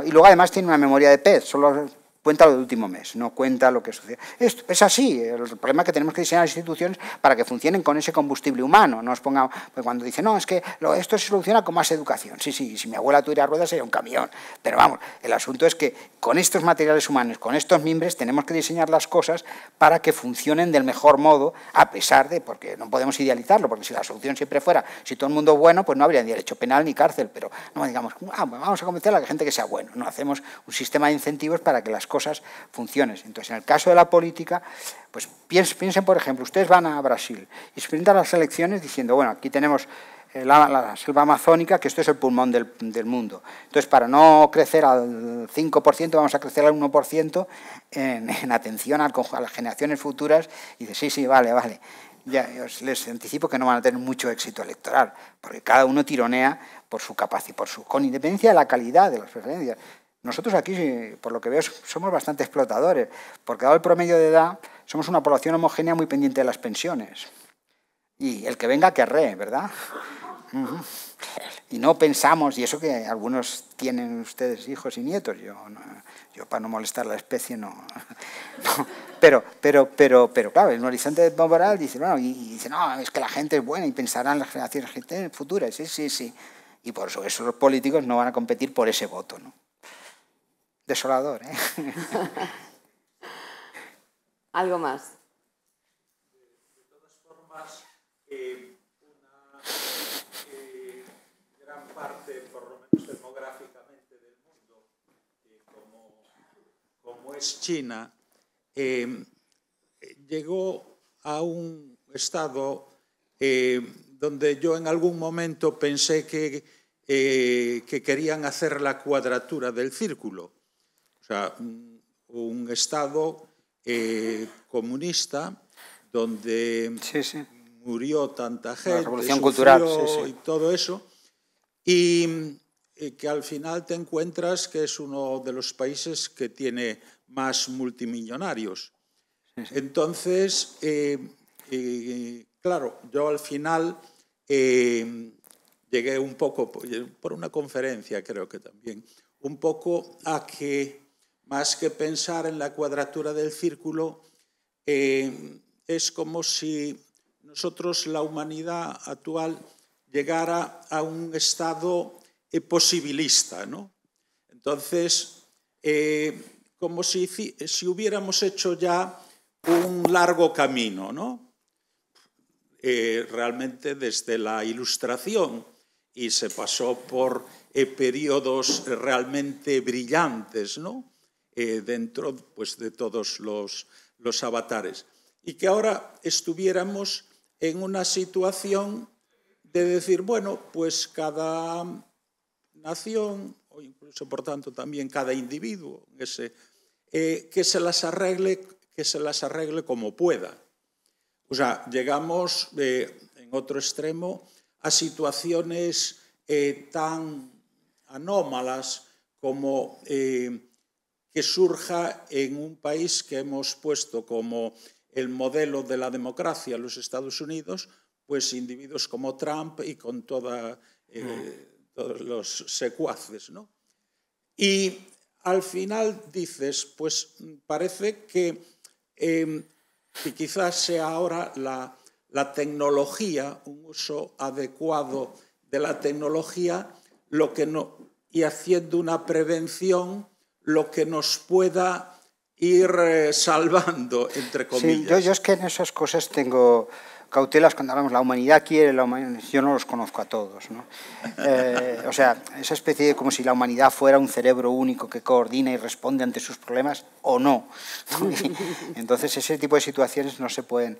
Speaker 2: Y luego además tiene una memoria de pez, solo cuenta lo del último mes, no cuenta lo que sucede. Esto es así. El problema es que tenemos que diseñar las instituciones para que funcionen con ese combustible humano. No os pongamos, pues cuando dicen, no, es que esto se soluciona con más educación. Sí, si mi abuela tuviera ruedas sería un camión. Pero vamos, el asunto es que con estos materiales humanos, con estos mimbres, tenemos que diseñar las cosas para que funcionen del mejor modo, a pesar de, porque no podemos idealizarlo, porque si la solución siempre fuera, si todo el mundo es bueno, pues no habría ni derecho penal ni cárcel, pero no digamos, vamos a convencer a la gente que sea bueno. No hacemos un sistema de incentivos para que las cosas funcionen. Entonces, en el caso de la política, pues piensen, por ejemplo, ustedes van a Brasil y se presentan las elecciones diciendo, bueno, aquí tenemos la selva amazónica, que esto es el pulmón del mundo. Entonces, para no crecer al 5%, vamos a crecer al 1% en atención a las generaciones futuras. Y dice, sí, vale. Ya les anticipo que no van a tener mucho éxito electoral, porque cada uno tironea por su capacidad, con independencia de la calidad de las preferencias. Nosotros aquí, por lo que veo, somos bastante explotadores, porque dado el promedio de edad, somos una población homogénea muy pendiente de las pensiones. Y el que venga, que arree, ¿verdad? Y no pensamos, y eso que algunos tienen ustedes hijos y nietos, yo para no molestar a la especie no. Pero claro, en un horizonte temporal dice, bueno, y dice, no, es que la gente es buena y pensarán las generaciones futuras, sí. Y por eso los políticos no van a competir por ese voto, ¿no? Desolador,
Speaker 1: ¿Algo más?
Speaker 5: De todas formas, una gran parte, por lo menos demográficamente, del mundo, como es China, llegó a un estado donde yo en algún momento pensé que querían hacer la cuadratura del círculo. O sea, un estado comunista donde murió tanta gente,
Speaker 2: la revolución cultural,
Speaker 5: y todo eso, y que al final te encuentras que es uno de los países que tiene más multimillonarios. Entonces, claro, yo al final llegué un poco, por una conferencia creo que también, un poco a que más que pensar en la cuadratura del círculo, es como si nosotros, la humanidad actual, llegara a un estado posibilista, ¿no? Entonces, como si hubiéramos hecho ya un largo camino, ¿no? Realmente desde la Ilustración, y se pasó por periodos realmente brillantes, ¿no? Dentro pues, de todos los avatares. Y que ahora estuviéramos en una situación de decir, bueno, pues cada nación, o incluso por tanto también cada individuo, que se las arregle como pueda. O sea, llegamos en otro extremo a situaciones tan anómalas como que surja en un país que hemos puesto como el modelo de la democracia, los Estados Unidos, pues individuos como Trump y con todos los secuaces, ¿no? Y al final dices, pues parece que quizás sea ahora la tecnología, un uso adecuado de la tecnología, y haciendo una prevención, lo que nos pueda ir salvando, entre comillas.
Speaker 2: Sí, yo es que en esas cosas tengo cautelas cuando hablamos, la humanidad quiere, yo no los conozco a todos, ¿no? O sea, esa especie de como si la humanidad fuera un cerebro único que coordina y responde ante sus problemas, o no. Entonces, ese tipo de situaciones no se pueden...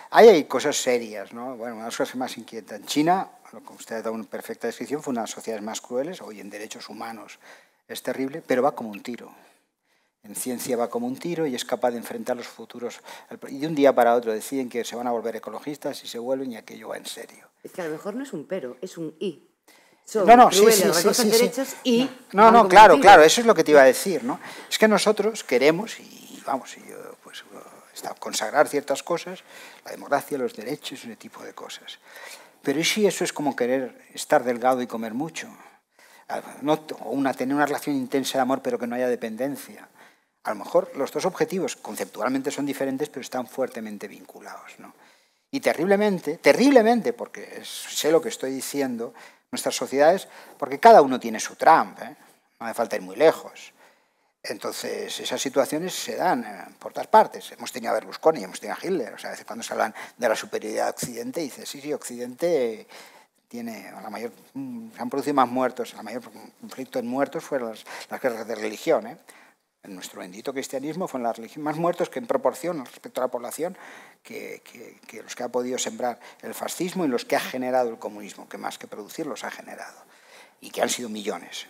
Speaker 2: Hay cosas serias, ¿no? Bueno, una de las cosas que más inquietan. China, lo que usted ha dado una perfecta descripción, fue una de las sociedades más crueles, hoy en derechos humanos es terrible, pero va como un tiro. En ciencia va como un tiro y es capaz de enfrentar los futuros. Y de un día para otro deciden que se van a volver ecologistas y se vuelven y aquello va en serio.
Speaker 1: Es que a lo mejor no es un pero, es un y.
Speaker 2: Derechos y no, claro, eso es lo que te iba a decir, ¿no? Es que nosotros queremos, y vamos, pues consagrar ciertas cosas, la democracia, los derechos, ese tipo de cosas. Pero ¿y si eso es como querer estar delgado y comer mucho? Tener una relación intensa de amor pero que no haya dependencia. A lo mejor los dos objetivos conceptualmente son diferentes, pero están fuertemente vinculados, ¿no? Y terriblemente, porque sé lo que estoy diciendo, nuestras sociedades, porque cada uno tiene su Trump, ¿eh? No hace falta ir muy lejos. Entonces, esas situaciones se dan por todas partes. Hemos tenido a Berlusconi, hemos tenido a Hitler. O sea, a veces cuando se hablan de la superioridad de Occidente, dices, sí, Occidente tiene se han producido más muertos, el mayor conflicto en muertos fueron las guerras de religión, ¿eh? En nuestro bendito cristianismo fueron las religiones más muertos que en proporción respecto a la población que los que ha podido sembrar el fascismo y los que ha generado el comunismo, que más que producirlos ha generado, y que han sido millones.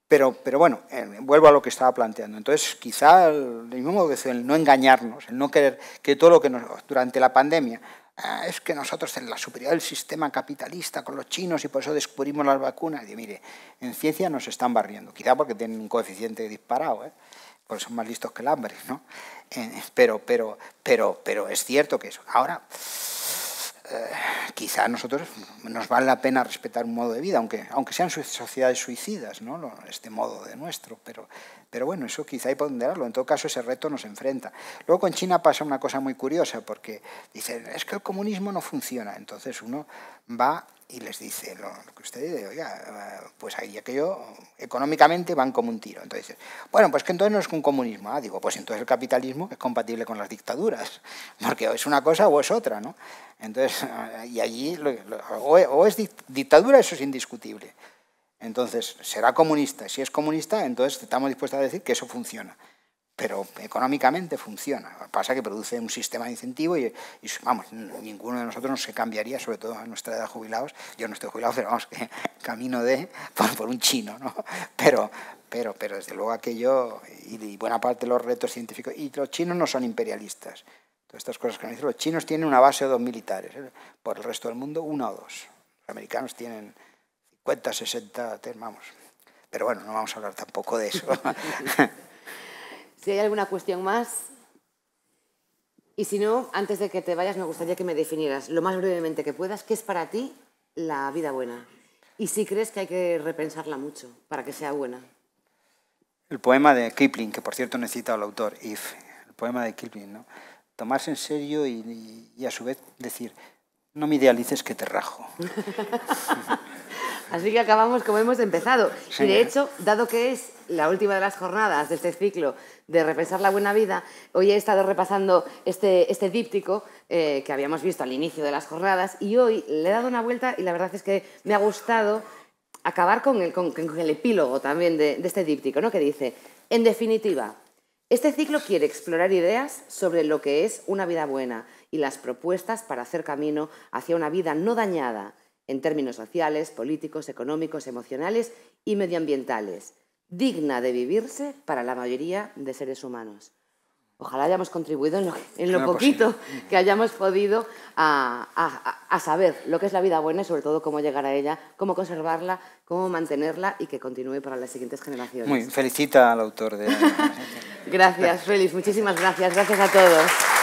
Speaker 2: Pero bueno, vuelvo a lo que estaba planteando. Entonces, quizá el mismo modo que el no engañarnos, el no querer que todo lo que durante la pandemia es que nosotros en la superioridad del sistema capitalista con los chinos y por eso descubrimos las vacunas. Y mire, en ciencia nos están barriendo, quizá porque tienen un coeficiente disparado, ¿eh? Porque son más listos que el hambre, ¿no? Pero es cierto que eso. Ahora, quizá a nosotros nos vale la pena respetar un modo de vida, aunque sean sociedades suicidas, ¿no? Este modo de nuestro, pero bueno, eso quizá hay que ponderarlo. En todo caso, ese reto nos enfrenta. Luego con China pasa una cosa muy curiosa, porque dicen, es que el comunismo no funciona. Entonces uno va y les dice lo que usted dice, oiga, pues ahí aquello económicamente van como un tiro. Entonces, bueno, pues que entonces no es un comunismo. Digo, pues entonces el capitalismo es compatible con las dictaduras, porque o es una cosa o es otra, ¿no? Entonces, y allí o es dictadura, eso es indiscutible. Entonces, será comunista. Si es comunista, entonces estamos dispuestos a decir que eso funciona. Pero económicamente funciona. Pasa que produce un sistema de incentivo y vamos, ninguno de nosotros no se cambiaría, sobre todo a nuestra edad jubilados. Yo no estoy jubilado, pero vamos, que camino por un chino, ¿no? Pero desde luego aquello, y buena parte de los retos científicos, y los chinos no son imperialistas. Todas estas cosas que nos dicen, los chinos tienen una base o dos militares, ¿eh? Por el resto del mundo, una o dos. Los americanos tienen 50, 60, vamos. Pero bueno, no vamos a hablar tampoco de eso.
Speaker 1: Si hay alguna cuestión más, y si no, antes de que te vayas me gustaría que me definieras lo más brevemente que puedas qué es para ti la vida buena y si crees que hay que repensarla mucho para que sea buena.
Speaker 2: El poema de Kipling, que por cierto necesita al autor, If, el poema de Kipling, ¿no? Tomarse en serio y a su vez decir, no me idealices que te rajo.
Speaker 1: Así que acabamos como hemos empezado. Sí. Y de hecho, dado que es la última de las jornadas de este ciclo de repensar la buena vida, hoy he estado repasando este díptico que habíamos visto al inicio de las jornadas y hoy le he dado una vuelta y la verdad es que me ha gustado acabar con el epílogo también de este díptico, ¿no? Que dice, en definitiva, este ciclo quiere explorar ideas sobre lo que es una vida buena y las propuestas para hacer camino hacia una vida no dañada en términos sociales, políticos, económicos, emocionales y medioambientales, digna de vivirse para la mayoría de seres humanos. Ojalá hayamos contribuido en lo poquito que hayamos podido a saber lo que es la vida buena y sobre todo cómo llegar a ella, cómo conservarla, cómo mantenerla y que continúe para las siguientes generaciones.
Speaker 2: Muy, felicita al autor de...
Speaker 1: Gracias, Félix. Muchísimas gracias. Gracias a todos.